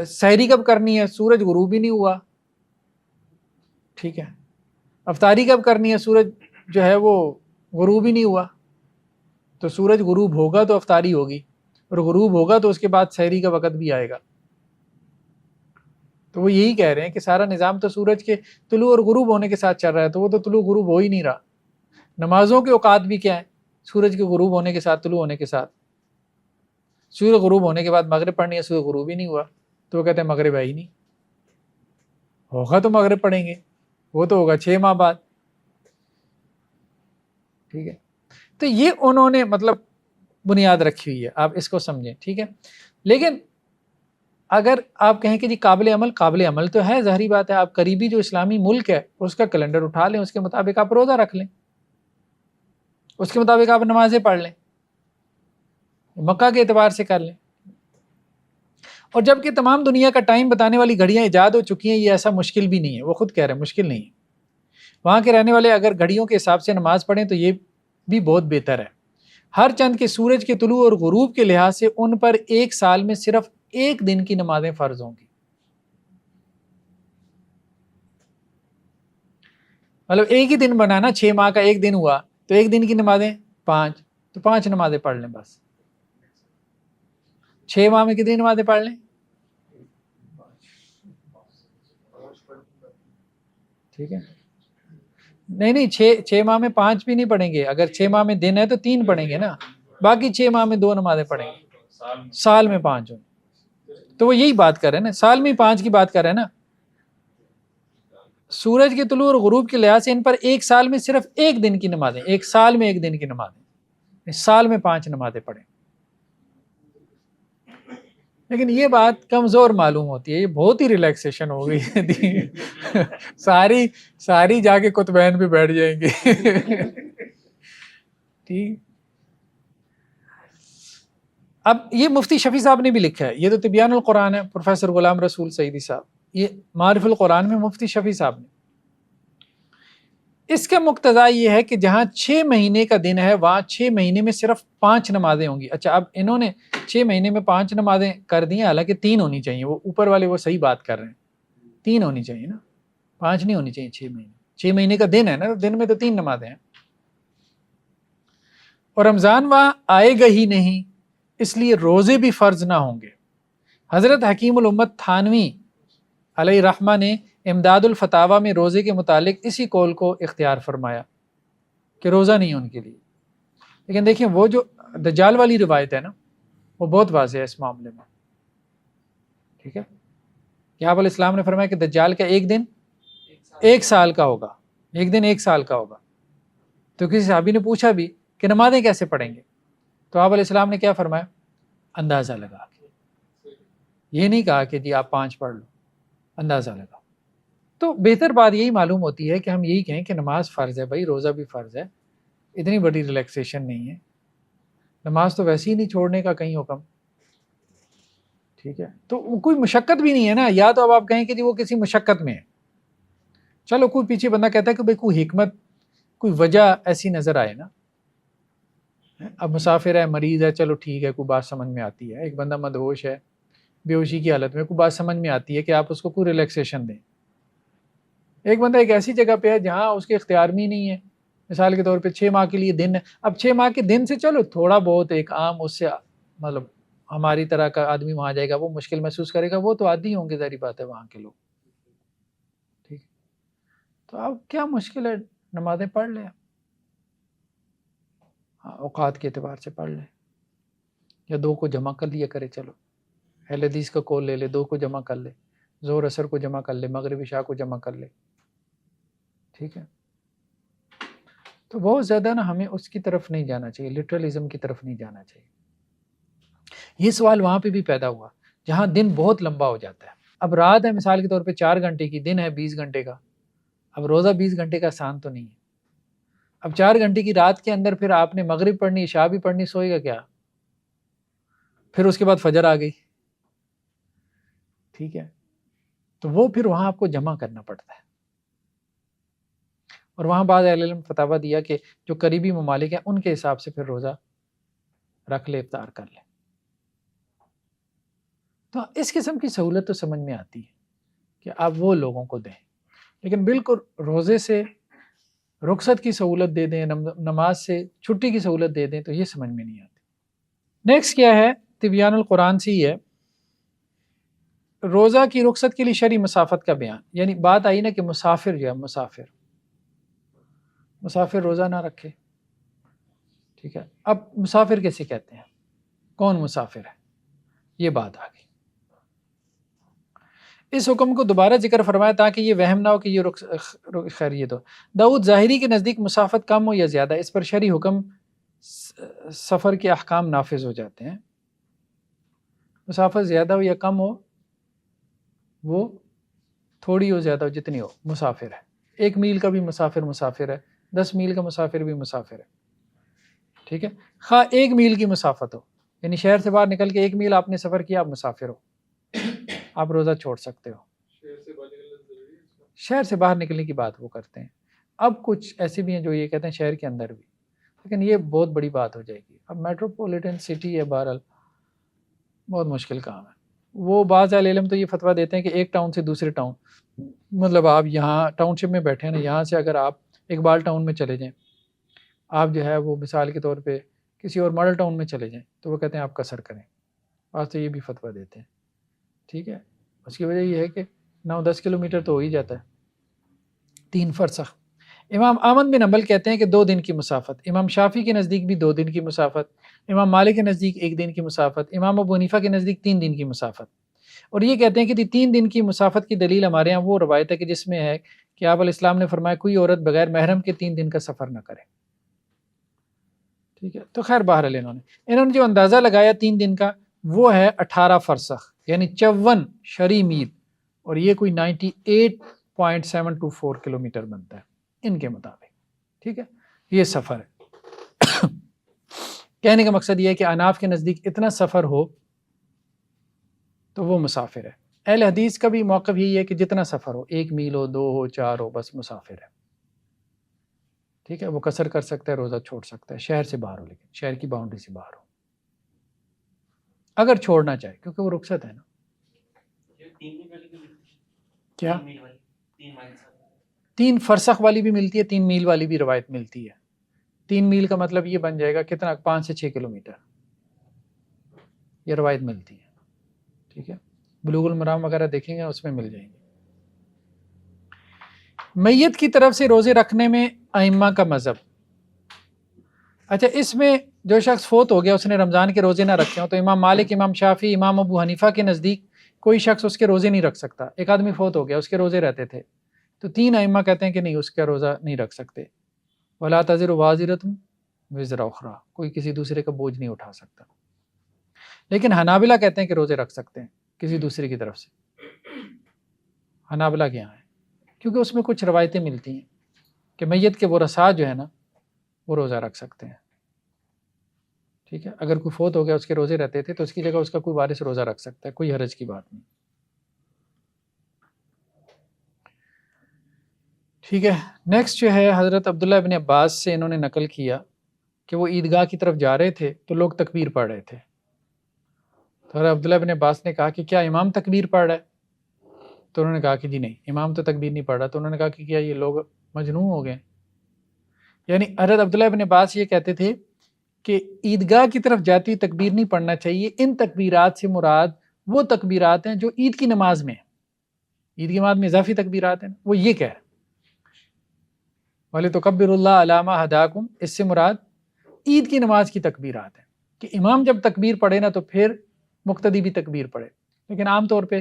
سحری کب کرنی ہے؟ سورج غروب ہی نہیں ہوا. ٹھیک ہے، افطاری کب کرنی ہے؟ سورج جو ہے وہ غروب ہی نہیں ہوا. تو سورج غروب ہوگا تو افطاری ہوگی، اور غروب ہوگا تو اس کے بعد سحری کا وقت بھی آئے گا. تو وہ یہی کہہ رہے ہیں کہ سارا نظام تو سورج کے طلوع اور غروب ہونے کے ساتھ چل رہا ہے، تو وہ تو طلوع غروب ہو ہی نہیں رہا. نمازوں کے اوقات بھی کیا ہے؟ سورج کے غروب ہونے کے ساتھ، طلوع ہونے کے ساتھ. سورج غروب ہونے کے بعد مغرب پڑھنی ہے، سورج غروب ہی نہیں ہوا تو وہ کہتے ہیں مغرب ہے ہی نہیں. ہوگا تو مغرب پڑھیں گے، وہ تو ہوگا 6 ماہ بعد. ٹھیک ہے، تو یہ انہوں نے مطلب بنیاد رکھی ہوئی ہے، آپ اس کو سمجھیں. ٹھیک ہے، لیکن اگر آپ کہیں کہ جی قابل عمل تو ہے، ظاہری بات ہے، آپ قریبی جو اسلامی ملک ہے اس کا کیلنڈر اٹھا لیں، اس کے مطابق آپ روزہ رکھ لیں، اس کے مطابق آپ نمازیں پڑھ لیں، مکہ کے اعتبار سے کر لیں. اور جبکہ تمام دنیا کا ٹائم بتانے والی گھڑیاں ایجاد ہو چکی ہیں، یہ ایسا مشکل بھی نہیں ہے، وہ خود کہہ رہے ہیں مشکل نہیں ہے. وہاں کے رہنے والے اگر گھڑیوں کے حساب سے نماز پڑھیں تو یہ بھی بہت بہتر ہے. ہر چند کے سورج کے طلوع اور غروب کے لحاظ سے ان پر ایک سال میں صرف ایک دن کی نمازیں فرض ہوں گی. مطلب ایک ہی دن بنانا، 6 ماہ کا ایک دن ہوا تو ایک دن کی نمازیں 5، تو 5 نمازیں پڑھ لیں بس. 6 ماہ میں کتنی نمازیں پڑھ لیں؟ ٹھیک ہے، نہیں 6 ماہ میں 5 بھی نہیں پڑھیں گے. اگر 6 ماہ میں دن ہے تو 3 پڑھیں گے نا، باقی 6 ماہ میں 2 نمازیں پڑھیں گے. سال میں 5 ہوں تو وہ یہی بات کر رہے ہیں نا، سال میں 5 کی بات کر رہے ہیں نا. سورج کے طلوع اور غروب کے لحاظ سے ان پر ایک سال میں صرف ایک دن کی نمازیں، ایک سال میں ایک دن کی نمازیں، سال میں 5 نمازیں پڑھیں. لیکن یہ بات کمزور معلوم ہوتی ہے، یہ بہت ہی ریلیکسیشن ہو گئی ہے. ساری جا کے کتبین پہ بیٹھ جائیں گے. ٹھیک. اب یہ مفتی شفیع صاحب نے بھی لکھا ہے، یہ تو تبیان القرآن ہے، پروفیسر غلام رسول سعیدی صاحب، یہ معارف القرآن میں مفتی شفیع صاحب نے. اس کا مقتضا یہ ہے کہ جہاں 6 مہینے کا دن ہے وہاں 6 مہینے میں صرف 5 نمازیں ہوں گی. اچھا، اب انہوں نے 6 مہینے میں 5 نمازیں کر دی ہیں، حالانکہ 3 ہونی چاہیے، وہ اوپر والے وہ صحیح بات کر رہے ہیں، 3 ہونی چاہیے نا، 5 نہیں ہونی چاہیے. 6 مہینے کا دن ہے نا، دن میں تو 3 نمازیں ہیں. اور رمضان وہاں آئے گا ہی نہیں، اس لیے روزے بھی فرض نہ ہوں گے. حضرت حکیم الامت تھانوی علیہ رحمہ نے امداد الفتاوی میں روزے کے متعلق اسی قول کو اختیار فرمایا کہ روزہ نہیں ان کے لیے. لیکن دیکھیں وہ جو دجال والی روایت ہے نا، وہ بہت واضح ہے اس معاملے میں. ٹھیک ہے، کہ آپ علیہ السلام نے فرمایا کہ دجال کا ایک دن 1 سال کا ہوگا، ایک دن 1 سال کا ہوگا. تو کسی صحابی نے پوچھا بھی کہ نمازیں کیسے پڑھیں گے، تو آپ علیہ السلام نے کیا فرمایا؟ اندازہ لگا کے. یہ نہیں کہا کہ جی آپ 5 پڑھ لو، اندازہ لگا. تو بہتر بات یہی معلوم ہوتی ہے کہ ہم یہی کہیں کہ نماز فرض ہے بھائی، روزہ بھی فرض ہے، اتنی بڑی ریلیکسیشن نہیں ہے. نماز تو ویسے ہی نہیں چھوڑنے کا کہیں حکم. ٹھیک ہے، تو کوئی مشقت بھی نہیں ہے نا. یا تو اب آپ کہیں کہ جی وہ کسی مشقت میں ہے، چلو کوئی پیچھے بندہ کہتا ہے کہ بھائی کوئی حکمت، کوئی وجہ ایسی نظر آئے نا. اب مسافر ہے، مریض ہے، چلو ٹھیک ہے، کوئی بات سمجھ میں آتی ہے. ایک بندہ مدہوش ہے، بے ہوشی کی حالت میں، کوئی بات سمجھ میں آتی ہے کہ آپ اس کو کوئی ریلیکسیشن دیں. ایک بندہ ایک ایسی جگہ پہ ہے جہاں اس کے اختیار میں ہی نہیں ہے، مثال کے طور پہ 6 ماہ کے لیے دن ہے. اب 6 ماہ کے دن سے چلو تھوڑا بہت ایک عام، اس سے مطلب ہماری طرح کا آدمی وہاں جائے گا وہ مشکل محسوس کرے گا، وہ تو عادی ہوں گے، ظاہری بات ہے وہاں کے لوگ. ٹھیک، تو اب کیا مشکل ہے، نمازیں پڑھ لیں، اوقات کے اعتبار سے پڑھ لیں، یا 2 کو جمع کر لیا کرے. چلو اہل حدیث کا قول لے لے، 2 کو جمع کر لے، ظہر اثر کو جمع کر لے، مغرب عشاء کو جمع کر لے. ٹھیک ہے، تو بہت زیادہ نا ہمیں اس کی طرف نہیں جانا چاہیے، لٹرلزم کی طرف نہیں جانا چاہیے. یہ سوال وہاں پہ بھی پیدا ہوا جہاں دن بہت لمبا ہو جاتا ہے. اب رات ہے مثال کے طور پہ 4 گھنٹے کی، دن ہے 20 گھنٹے کا. اب روزہ 20 گھنٹے کا آسان تو نہیں ہے. اب 4 گھنٹے کی رات کے اندر پھر آپ نے مغرب پڑھنی، عشاء بھی پڑھنی، سوئے گا کیا؟ پھر اس کے بعد فجر آ گئی. ٹھیک ہے، تو وہ پھر وہاں آپ کو جمع کرنا پڑتا ہے. اور وہاں بعض اہل علم فتاویٰ دیا کہ جو قریبی ممالک ہیں ان کے حساب سے پھر روزہ رکھ لے، افطار کر لے. تو اس قسم کی سہولت تو سمجھ میں آتی ہے کہ آپ وہ لوگوں کو دیں، لیکن بالکل روزے سے رخصت کی سہولت دے دیں، نماز سے چھٹی کی سہولت دے دیں، تو یہ سمجھ میں نہیں آتی. نیکسٹ کیا ہے؟ تبیان القرآن سے ہی ہے، روزہ کی رخصت کے لیے شرعی مسافت کا بیان. یعنی بات آئی نا کہ مسافر جو ہے، مسافر روزہ نہ رکھے. ٹھیک ہے، اب مسافر کیسے کہتے ہیں، کون مسافر ہے، یہ بات آ گئی. اس حکم کو دوبارہ ذکر فرمایا تاکہ یہ وہم نہ ہو کہ یہ خیریت ہو. داؤد ظاہری کے نزدیک مسافت کم ہو یا زیادہ، اس پر شرعی حکم سفر کے احکام نافذ ہو جاتے ہیں. مسافت زیادہ ہو یا کم ہو وہ تھوڑی ہو زیادہ ہو جتنی ہو مسافر ہے، 1 میل کا بھی مسافر ہے، 10 میل کا مسافر بھی مسافر ہے، ٹھیک ہے، خواہ 1 میل کی مسافت ہو، یعنی شہر سے باہر نکل کے 1 میل آپ نے سفر کیا، آپ مسافر ہو، آپ روزہ چھوڑ سکتے ہو۔ شہر سے باہر نکلنے کی بات وہ کرتے ہیں، اب کچھ ایسے بھی ہیں جو یہ کہتے ہیں شہر کے اندر بھی، لیکن یہ بہت بڑی بات ہو جائے گی، اب میٹروپولیٹن سٹی ہے، بہرحال بہت مشکل کام ہے۔ وہ بعض اہل علم تو یہ فتویٰ دیتے ہیں کہ ایک ٹاؤن سے دوسرے ٹاؤن، مطلب آپ یہاں ٹاؤن شپ میں بیٹھے ہیں نا، یہاں سے اگر آپ اقبال ٹاؤن میں چلے جائیں، آپ جو ہے وہ مثال کے طور پہ کسی اور ماڈل ٹاؤن میں چلے جائیں، تو وہ کہتے ہیں آپ قصر کریں، بعض تو یہ بھی فتویٰ دیتے ہیں، ٹھیک ہے۔ اس کی وجہ یہ ہے کہ 9-10 کلومیٹر تو ہو ہی جاتا ہے، 3 فرسخ۔ امام احمد بن حنبل کہتے ہیں کہ 2 دن کی مسافت، امام شافعی کے نزدیک بھی 2 دن کی مسافت، امام مالک کے نزدیک 1 دن کی مسافت، امام ابو حنیفہ کے نزدیک 3 دن کی مسافت، اور یہ کہتے ہیں کہ 3 دن کی مسافت کی دلیل ہمارے ہاں وہ روایت ہے کہ جس میں ہے کہ آپ علیہ السلام نے فرمایا کوئی عورت بغیر محرم کے 3 دن کا سفر نہ کرے، ٹھیک ہے۔ تو خیر بہرحال انہوں نے جو اندازہ لگایا 3 دن کا وہ ہے 18 فرسخ، یعنی 54 شرعی میل، اور یہ کوئی 98.724 کلومیٹر بنتا ہے ان کے مطابق، ٹھیک ہے، یہ سفر ہے۔ کہنے کا مقصد یہ ہے کہ اناف کے نزدیک اتنا سفر ہو تو وہ مسافر ہے۔ اہل حدیث کا بھی موقف یہی ہے کہ جتنا سفر ہو، 1 میل ہو، 2 ہو، 4 ہو، بس مسافر ہے، ٹھیک ہے، وہ قصر کر سکتا ہے، روزہ چھوڑ سکتا ہے، شہر سے باہر ہو، لیکن شہر کی باؤنڈری سے باہر ہو، اگر چھوڑنا چاہے، کیونکہ وہ رخصت ہے نا۔ کیا 3 فرسخ والی بھی ملتی ہے، 3 میل والی بھی روایت ملتی ہے۔ 3 میل کا مطلب یہ بن جائے گا کتنا، 5 سے 6 کلومیٹر، یہ روایت ملتی ہے، ٹھیک ہے، بلوغ المرام وغیرہ دیکھیں گے اس میں مل جائیں گے۔ میت کی طرف سے روزے رکھنے میں ائمہ کا مذہب، اچھا اس میں جو شخص فوت ہو گیا اس نے رمضان کے روزے نہ رکھے ہوں تو امام مالک، امام شافعی، امام ابو حنیفہ کے نزدیک کوئی شخص اس کے روزے نہیں رکھ سکتا۔ ایک آدمی فوت ہو گیا، اس کے روزے رہتے تھے، تو 3 ائمہ کہتے ہیں کہ نہیں، اس کا روزہ نہیں رکھ سکتے۔ وَلَا تَزِرُ وَازِرَةٌ وِزْرَ أُخْرَىٰ، کوئی کسی دوسرے کا بوجھ نہیں اٹھا سکتا۔ لیکن حنابلہ کہتے ہیں کہ روزے رکھ سکتے ہیں کسی دوسرے کی طرف سے، حنابلہ کے یہاں ہے، کیونکہ اس میں کچھ روایتیں ملتی ہیں کہ میت کے ورثاء جو ہے نا وہ روزہ رکھ سکتے ہیں، ٹھیک ہے، اگر کوئی فوت ہو گیا اس کے روزے رہتے تھے تو اس کی جگہ اس کا کوئی وارث روزہ رکھ سکتا ہے، کوئی حرج کی بات نہیں، ٹھیک ہے۔ نیکسٹ جو ہے حضرت عبداللہ ابن عباس سے انہوں نے نقل کیا کہ وہ عیدگاہ کی طرف جا رہے تھے تو لوگ تکبیر پڑھ رہے تھے، تو حضرت عبداللہ ابن عباس نے کہا کہ کیا امام تکبیر پڑھ رہا ہے؟ تو انہوں نے کہا کہ جی نہیں، امام تو تکبیر نہیں پڑھ رہا۔ تو انہوں نے کہا کہ کیا یہ لوگ مجنون ہو گئے؟ یعنی حضرت عبداللہ ابن عباس یہ کہتے تھے کہ عیدگاہ کی طرف جاتی تکبیر نہیں پڑھنا چاہیے، ان تکبیرات سے مراد وہ تکبیرات ہیں جو عید کی نماز میں ہیں، عید کی نماز میں اضافی تکبیرات ہیں، وہ یہ کہہ رہے ہیں وَلِتُكَبِّرُوا اللَّهَ عَلَىٰ مَا هَدَاكُمْ، اس سے مراد عید کی نماز کی تکبیرات ہیں کہ امام جب تکبیر پڑھے نا تو پھر مقتدی بھی تکبیر پڑھے، لیکن عام طور پہ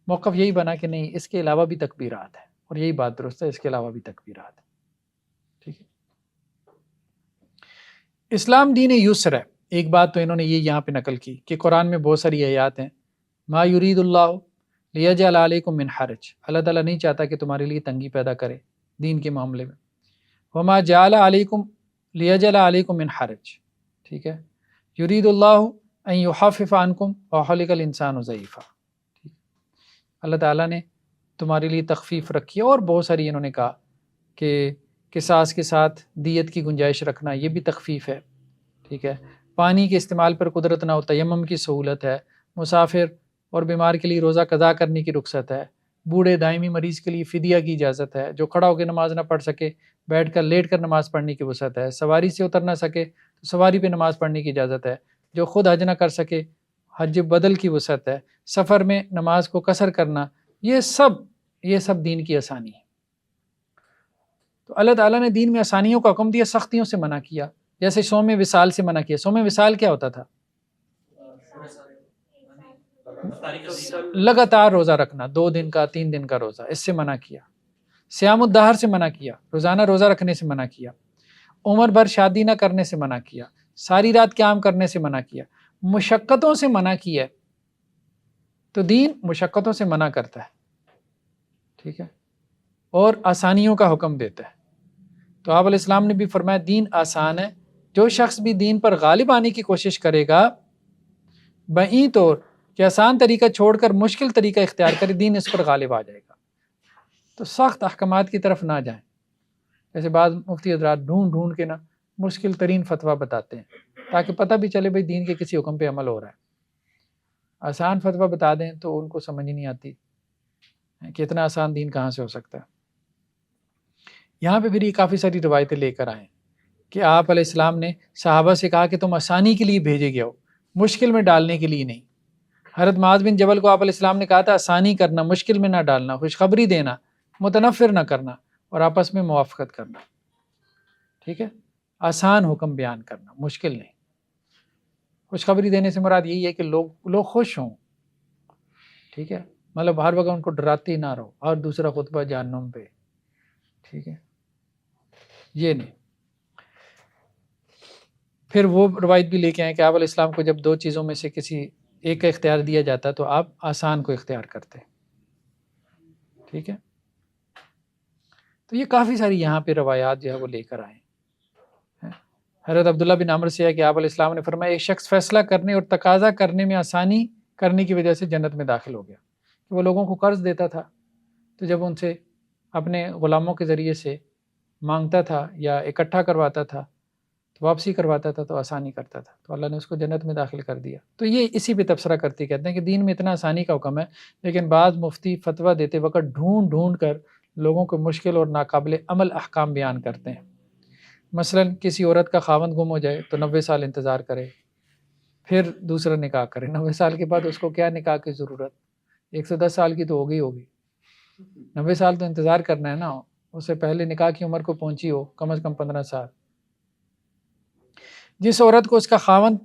موقف یہی بنا کہ نہیں، اس کے علاوہ بھی تکبیرات ہیں، اور یہی بات درست ہے، اس کے علاوہ بھی تکبیرات ہیں، ٹھیک ہے۔ اسلام دین یسر ہے، ایک بات تو انہوں نے یہ یہاں پہ نقل کی کہ قرآن میں بہت ساری آیات ہیں، ما یرید اللہ لیجعل علیکم من حرج، اللہ تعالیٰ نہیں چاہتا کہ تمہارے لیے تنگی پیدا کرے دین کے معاملے میں، وما جعل علیکم لیجعل علیکم من حرج، ٹھیک ہے، یرید اللہ ان یخفف عنکم وخلق الانسان ضعیفا، اللہ تعالیٰ نے تمہارے لیے تخفیف رکھی ہے، اور بہت ساری انہوں نے کہا کہ قصاص کے ساتھ دیت کی گنجائش رکھنا یہ بھی تخفیف ہے، ٹھیک ہے، پانی کے استعمال پر قدرت نہ ہو تیمم کی سہولت ہے، مسافر اور بیمار کے لیے روزہ قضا کرنے کی رخصت ہے، بوڑھے دائمی مریض کے لیے فدیہ کی اجازت ہے، جو کھڑا ہو کے نماز نہ پڑھ سکے بیٹھ کر لیٹ کر نماز پڑھنے کی وسعت ہے، سواری سے اتر نہ سکے تو سواری پہ نماز پڑھنے کی اجازت ہے، جو خود حج نہ کر سکے حج بدل کی وسعت ہے، سفر میں نماز کو قصر کرنا، یہ سب دین کی آسانی ہے۔ تو اللہ تعالیٰ نے دین میں آسانیوں کا حکم دیا، سختیوں سے منع کیا، جیسے صوم وصال سے منع کیا۔ صوم وصال کیا ہوتا تھا؟ لگاتار روزہ رکھنا، 2 دن کا 3 دن کا روزہ، اس سے منع کیا۔ صیام الدہر سے منع کیا، روزانہ روزہ رکھنے سے منع کیا۔ عمر بھر شادی نہ کرنے سے منع کیا، ساری رات قیام کرنے سے منع کیا، مشقتوں سے منع کیا، تو دین مشقتوں سے منع کرتا ہے، ٹھیک ہے، اور آسانیوں کا حکم دیتا ہے۔ تو آپ علیہ السلام نے بھی فرمایا دین آسان ہے، جو شخص بھی دین پر غالب آنے کی کوشش کرے گا بہیں طور کہ آسان طریقہ چھوڑ کر مشکل طریقہ اختیار کرے، دین اس پر غالب آ جائے گا۔ تو سخت احکامات کی طرف نہ جائیں، جیسے بعض مفتی حضرات ڈھونڈ کے نا مشکل ترین فتویٰ بتاتے ہیں تاکہ پتہ بھی چلے بھئی دین کے کسی حکم پہ عمل ہو رہا ہے۔ آسان فتویٰ بتا دیں تو ان کو سمجھ نہیں آتی کہ اتنا آسان دین کہاں سے ہو سکتا ہے۔ یہاں پہ پھر یہ کافی ساری روایتیں لے کر آئیں کہ آپ علیہ السلام نے صحابہ سے کہا کہ تم آسانی کے لیے بھیجے گئے ہو، مشکل میں ڈالنے کے لیے نہیں۔ حضرت معاذ بن جبل کو آپ علیہ السلام نے کہا تھا آسانی کرنا، مشکل میں نہ ڈالنا، خوشخبری دینا، متنفر نہ کرنا اور آپس میں موافقت کرنا، ٹھیک ہے، آسان حکم بیان کرنا، مشکل نہیں۔ خوشخبری دینے سے مراد یہی ہے کہ لوگ خوش ہوں، ٹھیک ہے، مطلب ہر وقت ان کو ڈراتے ہی نہ رہو اور دوسرا خطبہ جہنم پہ، ٹھیک ہے، یہ نہیں۔ پھر وہ روایت بھی لے کے آئیں کہ آپ علیہ السلام کو جب دو چیزوں میں سے کسی ایک کا اختیار دیا جاتا تو آپ آسان کو اختیار کرتے، ٹھیک ہے۔ تو یہ کافی ساری یہاں پہ روایات جو ہے وہ لے کر آئیں۔ حضرت عبداللہ بن عمر سے ہے کہ آپ علیہ السلام نے فرمایا ایک شخص فیصلہ کرنے اور تقاضا کرنے میں آسانی کرنے کی وجہ سے جنت میں داخل ہو گیا۔ کہ وہ لوگوں کو قرض دیتا تھا تو جب ان سے اپنے غلاموں کے ذریعے سے مانگتا تھا یا اکٹھا کرواتا تھا تو واپسی کرواتا تھا تو آسانی کرتا تھا، تو اللہ نے اس کو جنت میں داخل کر دیا۔ تو یہ اسی پہ تبصرہ کرتے کہتے ہیں کہ دین میں اتنا آسانی کا حکم ہے، لیکن بعض مفتی فتویٰ دیتے وقت ڈھونڈ کر لوگوں کو مشکل اور ناقابل عمل احکام بیان کرتے ہیں۔ مثلا کسی عورت کا خاوند گم ہو جائے تو 90 سال انتظار کرے، پھر دوسرا نکاح کرے۔ 90 سال کے بعد اس کو کیا نکاح کی ضرورت؟ 110 سال کی تو ہوگی 90 سال تو انتظار کرنا ہے نا، اس سے پہلے نکاح کی عمر کو پہنچی ہو کم از کم 15 سال۔ جس عورت کو اس کا خاوند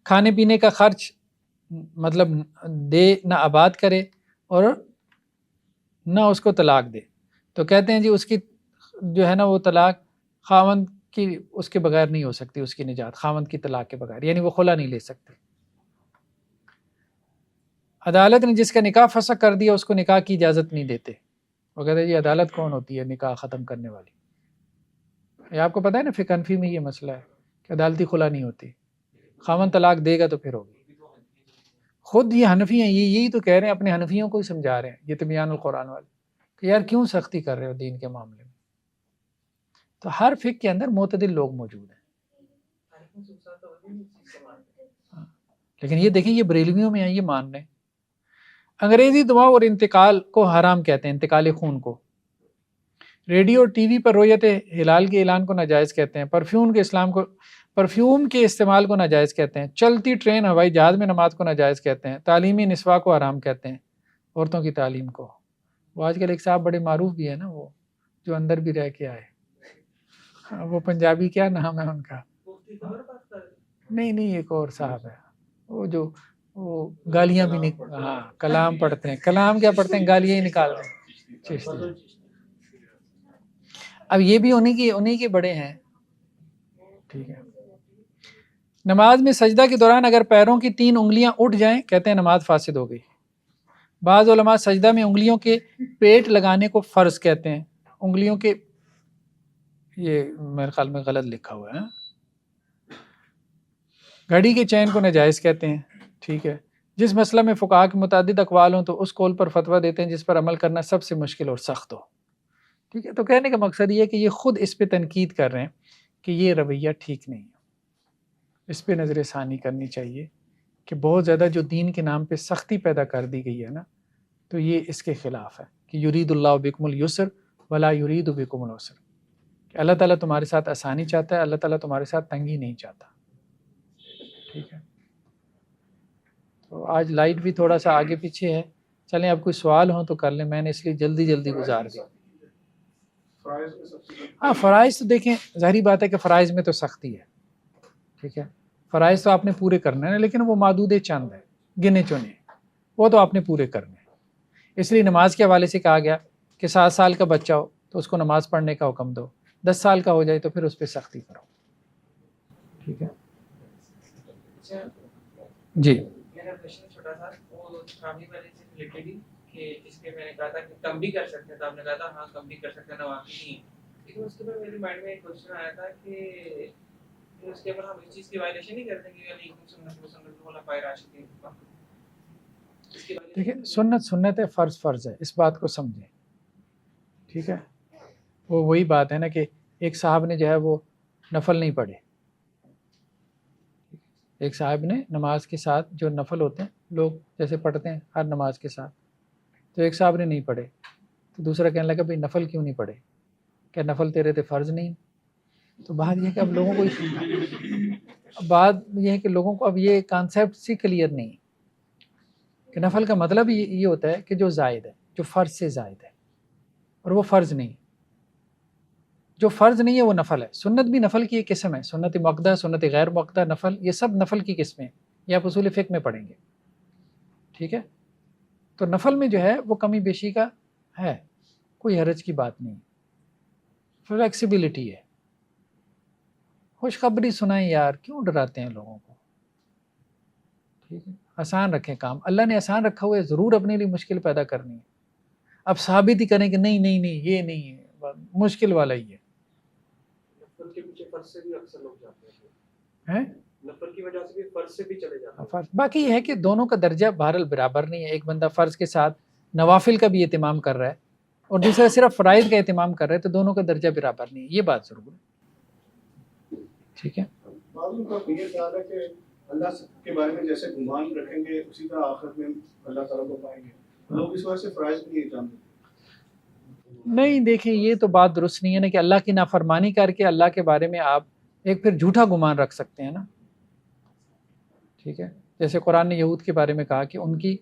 کھانے پینے کا خرچ مطلب دے، نہ آباد کرے اور نہ اس کو طلاق دے، تو کہتے ہیں جی اس کی جو ہے نا وہ طلاق خاوند کی اس کے بغیر نہیں ہو سکتی، اس کی نجات خاوند کی طلاق کے بغیر، یعنی وہ خلا نہیں لے سکتے۔ عدالت نے جس کا نکاح فسخ کر دیا اس کو نکاح کی اجازت نہیں دیتے۔ وہ کہتے ہیں جی عدالت کون ہوتی ہے نکاح ختم کرنے والی؟ یہ آپ کو پتہ ہے نا فقہ حنفی میں یہ مسئلہ ہے کہ عدالتی خلا نہیں ہوتی، خاوند طلاق دے گا تو پھر ہوگی۔ خود یہ حنفی ہیں، یہی تو کہہ رہے ہیں، اپنے حنفیوں کو ہی سمجھا رہے ہیں یہ تبیان القرآن والے کہ یار کیوں سختی کر رہے ہو دین کے معاملے میں۔ تو ہر فقہ کے اندر معتدل لوگ موجود ہیں، لیکن یہ دیکھیں یہ بریلویوں میں ہیں، یہ مان رہے ہیں۔ انگریزی دعا اور انتقال کو حرام کہتے ہیں، انتقال خون کو۔ ریڈیو اور ٹی وی پر رویت ہلال کے اعلان کو ناجائز کہتے ہیں۔ پرفیوم کے استعمال کو ناجائز کہتے ہیں۔ چلتی ٹرین ہوائی جہاز میں نماز کو ناجائز کہتے ہیں۔ تعلیمی نسواں کو حرام کہتے ہیں، عورتوں کی تعلیم کو۔ وہ آج کل ایک صاحب بڑے معروف بھی ہے نا، وہ جو اندر بھی رہ کے آئے، وہ پنجابی کیا نام ہے ان کا؟ نہیں ایک اور صاحب ہے وہ جو وہ گالیاں بھی ہاں کلام پڑھتے ہیں، کلام کیا پڑھتے ہیں، گالیاں ہی نکالتے ہیں، چشتی۔ اب یہ بھی انہی کے بڑے ہیں، ٹھیک ہے۔ نماز میں سجدہ کے دوران اگر پیروں کی 3 انگلیاں اٹھ جائیں کہتے ہیں نماز فاسد ہو گئی۔ بعض علماء سجدہ میں انگلیوں کے پیٹ لگانے کو فرض کہتے ہیں۔ انگلیوں کے، یہ میرے خیال میں غلط لکھا ہوا ہے، گھڑی کے چین کو ناجائز کہتے ہیں، ٹھیک ہے۔ جس مسئلہ میں فقہاء کے متعدد اقوال ہوں تو اس قول پر فتویٰ دیتے ہیں جس پر عمل کرنا سب سے مشکل اور سخت ہو، ٹھیک ہے۔ تو کہنے کا مقصد یہ ہے کہ یہ خود اس پہ تنقید کر رہے ہیں کہ یہ رویہ ٹھیک نہیں ہے، اس پہ نظر ثانی کرنی چاہیے کہ بہت زیادہ جو دین کے نام پہ سختی پیدا کر دی گئی ہے نا، تو یہ اس کے خلاف ہے کہ یرید اللہ بکم الیسر ولا یرید بکم العسر، کہ اللہ تعالیٰ تمہارے ساتھ آسانی چاہتا ہے، اللہ تعالیٰ تمہارے ساتھ تنگی نہیں چاہتا، ٹھیک ہے۔ تو آج لائٹ بھی تھوڑا سا آگے پیچھے ہے، چلیں اب کوئی سوال ہوں تو کر لیں، میں نے اس لیے جلدی گزار دیا۔ ہاں فرائض تو دیکھیں ظاہری بات ہے کہ فرائض میں تو سختی ہے، ٹھیک ہے۔ فرائض تو آپ نے پورے کرنے ہیں، لیکن وہ معدود چند ہیں، گنے چنے ہیں، وہ تو آپ نے پورے کرنے ہیں۔ اس لیے نماز کے حوالے سے کہا گیا کہ 7 سال کا بچہ ہو تو اس کو نماز پڑھنے کا حکم دو، 10 سال کا ہو جائے تو پھر اس پہ سختی کرو، ٹھیک ہے۔ جی میرا کوشچن چھوٹا سا، وہ وہ تراویح والے سے ریلیٹڈ ہی کہ جس کے میں نے کہا تھا کہ کم بھی کر سکتے ہیں، تو آپ نے کہا تھا ہاں کم بھی کر سکتے ہیں، نوافل نہیں ہے. لیکن اس کے بعد میرے مائنڈ میں ایک کوشچن آیا تھا کہ اس کے بعد ہم اس چیز کی وائلیشن نہیں کرتے کہ علیکم سنت و سنت خلفائے راشدین. دیکھیں سنت ہے، فرض ہے، اس بات کو سمجھیں. ٹھیک ہے، وہ وہی بات ہے نا کہ ایک صاحب نے جو ہے وہ نفل نہیں پڑھے. ایک صاحب نے نماز کے ساتھ جو نفل ہوتے ہیں لوگ جیسے پڑھتے ہیں ہر نماز کے ساتھ، تو ایک صاحب نے نہیں پڑھے، تو دوسرا کہنے لگا بھائی نفل کیوں نہیں پڑھے؟ کیا نفل تیرے تے فرض نہیں؟ تو بات یہ ہے کہ اب لوگوں کو اب یہ کانسیپٹ سی کلیئر نہیں ہے کہ نفل کا مطلب یہ ہوتا ہے کہ جو زائد ہے، جو فرض سے زائد ہے، اور وہ فرض نہیں. جو فرض نہیں ہے وہ نفل ہے. سنت بھی نفل کی ایک قسم ہے، سنت مؤکدہ، سنت غیر مؤکدہ، نفل، یہ سب نفل کی قسمیں ہیں، یہ آپ اصول فقہ میں پڑھیں گے. ٹھیک ہے، تو نفل میں جو ہے وہ کمی بیشی کا ہے، کوئی حرج کی بات نہیں، فلیکسیبلٹی ہے. خوشخبری سنائیں یار، کیوں ڈراتے ہیں لوگوں کو؟ ٹھیک ہے، آسان رکھیں کام. اللہ نے آسان رکھا ہوا ہے، ضرور اپنے لیے مشکل پیدا کرنی ہے. اب ثابت ہی کریں کہ نہیں نہیں نہیں یہ نہیں ہے، مشکل والا ہی ہے. نفل کے پیچھے فرض سے بھی اکثر لوگ جاتے ہیں، نفل کی وجہ سے بھی فرض سے بھی چلے جاتے ہیں. باقی یہ ہے کہ دونوں کا درجہ بہرحال برابر نہیں ہے. ایک بندہ فرض کے ساتھ نوافل کا بھی اہتمام کر رہا ہے اور دوسرا صرف فرائض کا اہتمام کر رہا ہے، تو دونوں کا درجہ برابر نہیں ہے، یہ بات ضرور ہے. ٹھیک ہے، معلوم کا یہ خیال ہے کہ اللہ کے بارے میں جیسے گمان رکھیں گے اسی طرح آخرت میں اللہ تعالیٰ کو پائیں گے. لوگ اس وجہ سے فرائض بھی نہیں جانتے. نہیں دیکھیں یہ تو بات درست نہیں ہے نا کہ اللہ کی نافرمانی کر کے اللہ کے بارے میں آپ ایک پھر جھوٹا گمان رکھ سکتے ہیں نا. ٹھیک ہے، جیسے قرآن نے یہود کے بارے میں کہا کہ ان کی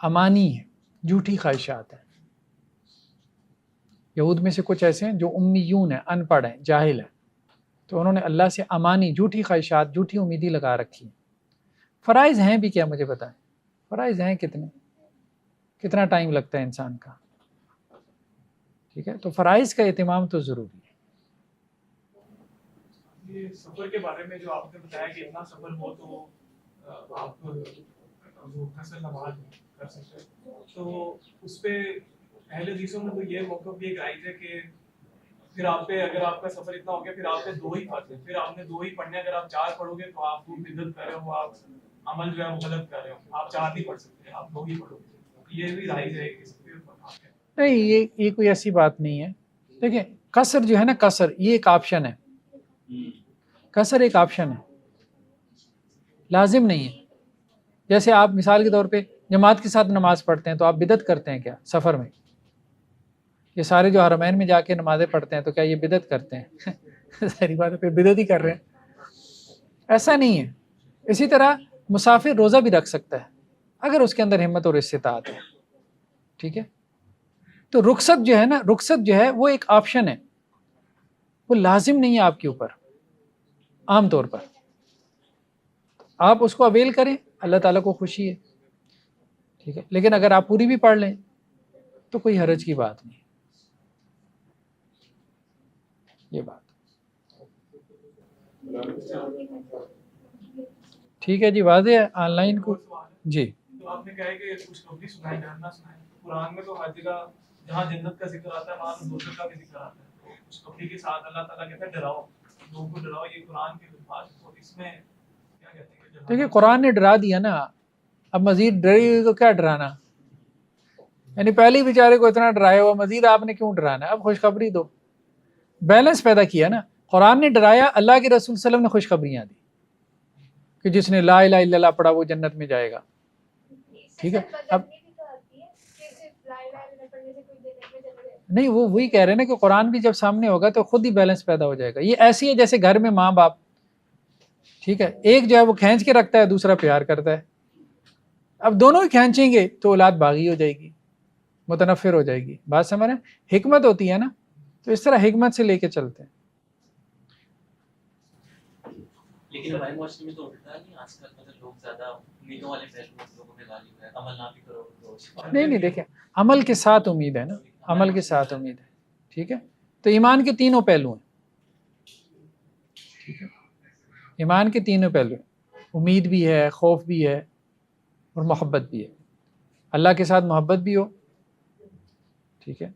امانی ہے، جھوٹی خواہشات ہیں. یہود میں سے کچھ ایسے ہیں جو امیون ہیں، ان پڑھ ہیں، جاہل ہیں، تو انہوں نے اللہ سے امانی، جھوٹی خواہشات، جھوٹی امیدی لگا رکھی ہیں. فرائض ہیں بھی کیا، مجھے بتائیں فرائض ہیں کتنے، کتنا ٹائم لگتا ہے انسان کا. ٹھیک ہے، تو فرائض کا اہتمام تو ضروری ہے. یہ سفر کے بارے میں جو آپ نے بتایا کہ اتنا سفر ہو تو آپ قصر نماز کر سکتے ہیں، تو اس پہ اہل حدیثوں میں تو یہ موقف بھی ایک رائج ہے کہ پھر آپ پہ اگر آپ کا سفر اتنا ہو گیا پھر آپ پہ 2 ہی فرض ہیں، پھر آپ نے 2 ہی پڑھنے، اگر آپ 4 پڑھو گے تو آپ وہ بدعت کر رہے ہو، آپ عمل جو ہے وہ غلط کر رہے ہو. آپ 4 نہیں پڑھ سکتے، آپ 2 ہی پڑھو گے. یہ بھی رائج ہے اس پہ. نہیں یہ کوئی ایسی بات نہیں ہے. دیکھیں قصر جو ہے نا، قصر یہ ایک آپشن ہے، قصر ایک آپشن ہے، لازم نہیں ہے. جیسے آپ مثال کے طور پہ جماعت کے ساتھ نماز پڑھتے ہیں تو آپ بدعت کرتے ہیں کیا سفر میں؟ یہ سارے جو حرمین میں جا کے نمازیں پڑھتے ہیں تو کیا یہ بدعت کرتے ہیں؟ ساری بات ہے، پھر بدعت ہی کر رہے ہیں. ایسا نہیں ہے. اسی طرح مسافر روزہ بھی رکھ سکتا ہے اگر اس کے اندر ہمت اور استطاعت ہے. ٹھیک ہے، تو رخصت جو ہے نا، رخصت جو ہے وہ ایک آپشن ہے، وہ لازم نہیں ہے آپ کے اوپر. عام طور پر آپ اس کو اویل کریں، اللہ تعالیٰ کو خوشی ہے. ٹھیک ہے، لیکن اگر آپ پوری بھی پڑھ لیں تو کوئی حرج کی بات نہیں. یہ بات ٹھیک ہے جی، واضح ہے. آن لائن کو جی تو آپ نے کہا ہے کہ کچھ لوگ بھی سنائے جاننا سنائے. قرآن میں تو ہر جگہ جہاں جنت کا ذکر آتا ہے وہاں دوزخ کا بھی ذکر آتا ہے. کچھ کپڑے کے ساتھ اللہ تعالیٰ کہتا ہے ڈراؤ، لوگوں کو ڈراؤ. یہ قرآن کے الفاظ، تو اس میں کیا کہتے ہیں؟ دیکھیے قرآن نے ڈرا دیا نا، اب مزید ڈری تو کیا ڈرانا؟ یعنی پہلے ہی بیچارے کو اتنا ڈرایا ہوا، مزید آپ نے کیوں ڈرانا ہے؟ اب خوشخبری دو، بیلنس پیدا کیا نا. قرآن نے ڈرایا، اللہ کے رسول صلی اللہ علیہ وسلم نے خوشخبریاں دی کہ جس نے لا الہ الا اللہ پڑھا وہ جنت میں جائے گا. ٹھیک ہے، اب نہیں وہ وہی کہہ رہے ہیں نا کہ قرآن بھی جب سامنے ہوگا تو خود ہی بیلنس پیدا ہو جائے گا. یہ ایسی ہے جیسے گھر میں ماں باپ، ٹھیک ہے، ایک جو ہے وہ کھینچ کے رکھتا ہے، دوسرا پیار کرتا ہے. اب دونوں ہی کھینچیں گے تو اولاد باغی ہو جائے گی، متنفر ہو جائے گی. بات سمجھ رہے ہیں؟ حکمت ہوتی ہے نا، تو اس طرح حکمت سے لے کے چلتے ہیں. لیکن ہمارے معاشرے میں تو الٹا نہیں، آج کل مطلب لوگ زیادہ امیدوں والے پہلو لوگوں میں غالب ہے. عمل نہ بھی کرو تو نہیں دیکھیں، عمل کے ساتھ امید ہے نا، عمل کے ساتھ امید ہے. ٹھیک ہے، تو ایمان کے تینوں پہلو ہیں. ٹھیک ہے، ایمان کے تینوں پہلو ہیں، امید بھی ہے، خوف بھی ہے اور محبت بھی ہے. اللہ کے ساتھ محبت بھی ہو، ٹھیک ہے،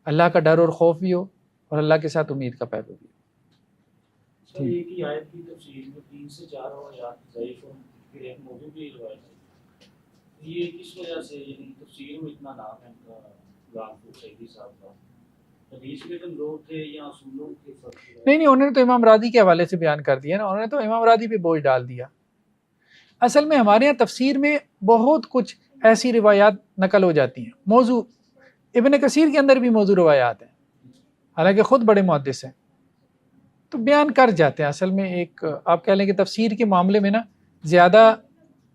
اللہ کا ڈر اور خوف بھی ہو، اور اللہ کے ساتھ امید کا پہلو بھی ہو۔ سر ایک ہی آیت کی تفسیر میں 3 سے 4 روایات ضعیف اور پھر ایک موضوع بھی روایت ہے، یہ کس وجہ سے یعنی تفسیر میں اتنا نام ہے ان کا غالب سعیدی صاحب کا؟ حدیث میں کمزور تھے یا اصولوں کے فرق ہے؟ نہیں انہوں نے تو امام راضی کے حوالے سے بیان کر دیا نا، انہوں نے تو امام راضی پہ بوجھ ڈال دیا۔ اصل میں ہمارے یہاں تفسیر میں بہت کچھ ایسی روایات نقل ہو جاتی ہیں، موضوع ابن کثیر کے اندر بھی موضوع روایات ہیں، حالانکہ خود بڑے محدث ہیں، تو بیان کر جاتے ہیں۔ اصل میں ایک آپ کہہ لیں کہ تفسیر کے معاملے میں نا زیادہ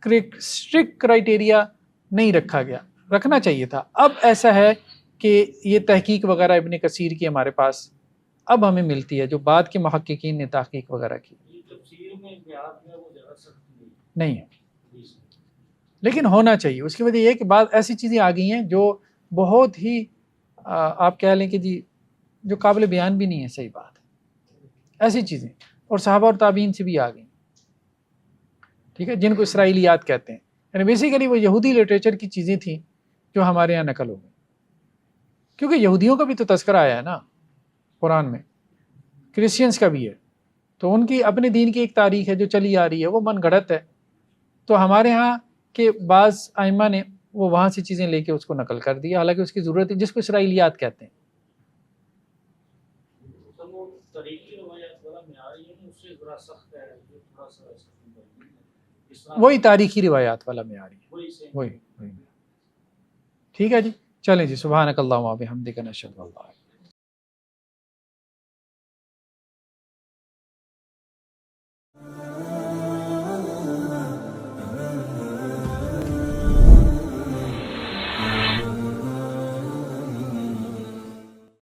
اسٹرکٹ کرائٹیریا نہیں رکھا گیا، رکھنا چاہیے تھا۔ اب ایسا ہے کہ یہ تحقیق وغیرہ ابن کثیر کی ہمارے پاس اب ہمیں ملتی ہے، جو بعد کے محققین نے تحقیق وغیرہ کی یہ تفسیر میں بیان ہے وہ زیادہ سخت نہیں ہے، حدیث میں۔ لیکن ہونا چاہیے۔ اس کی وجہ یہ ہے کہ بعض ایسی چیزیں آ گئی ہیں جو بہت ہی آپ کہہ لیں کہ جی جو قابل بیان بھی نہیں ہے، صحیح بات ہے، ایسی چیزیں، اور صحابہ اور تابعین سے بھی آ گئی، ٹھیک ہے، جن کو اسرائیلیات کہتے ہیں، یعنی بیسیکلی وہ یہودی لٹریچر کی چیزیں تھیں جو ہمارے یہاں نقل ہو گئی، کیونکہ یہودیوں کا بھی تو تذکرہ آیا ہے نا قرآن میں، کرسچنس کا بھی ہے، تو ان کی اپنے دین کی ایک تاریخ ہے جو چلی آ رہی ہے، وہ من گھڑت ہے، تو ہمارے ہاں کے بعض ائمہ نے وہ وہاں سے چیزیں لے کے اس کو نقل کر دیا، حالانکہ اس کی ضرورت ہے، جس کو اسرائیلیات کہتے ہیں۔ سر وہ طریقی روایات والا معیار یہ نہیں اس سے ذرا سخت ہے، جو تھوڑا سا اس طرح وہی تاریخی روایات والا معیار ہے، وہی سے وہی ٹھیک ہے جی، چلیں جی، سبحانک اللہم و بحمدک نشہد ان لا الہ الا انت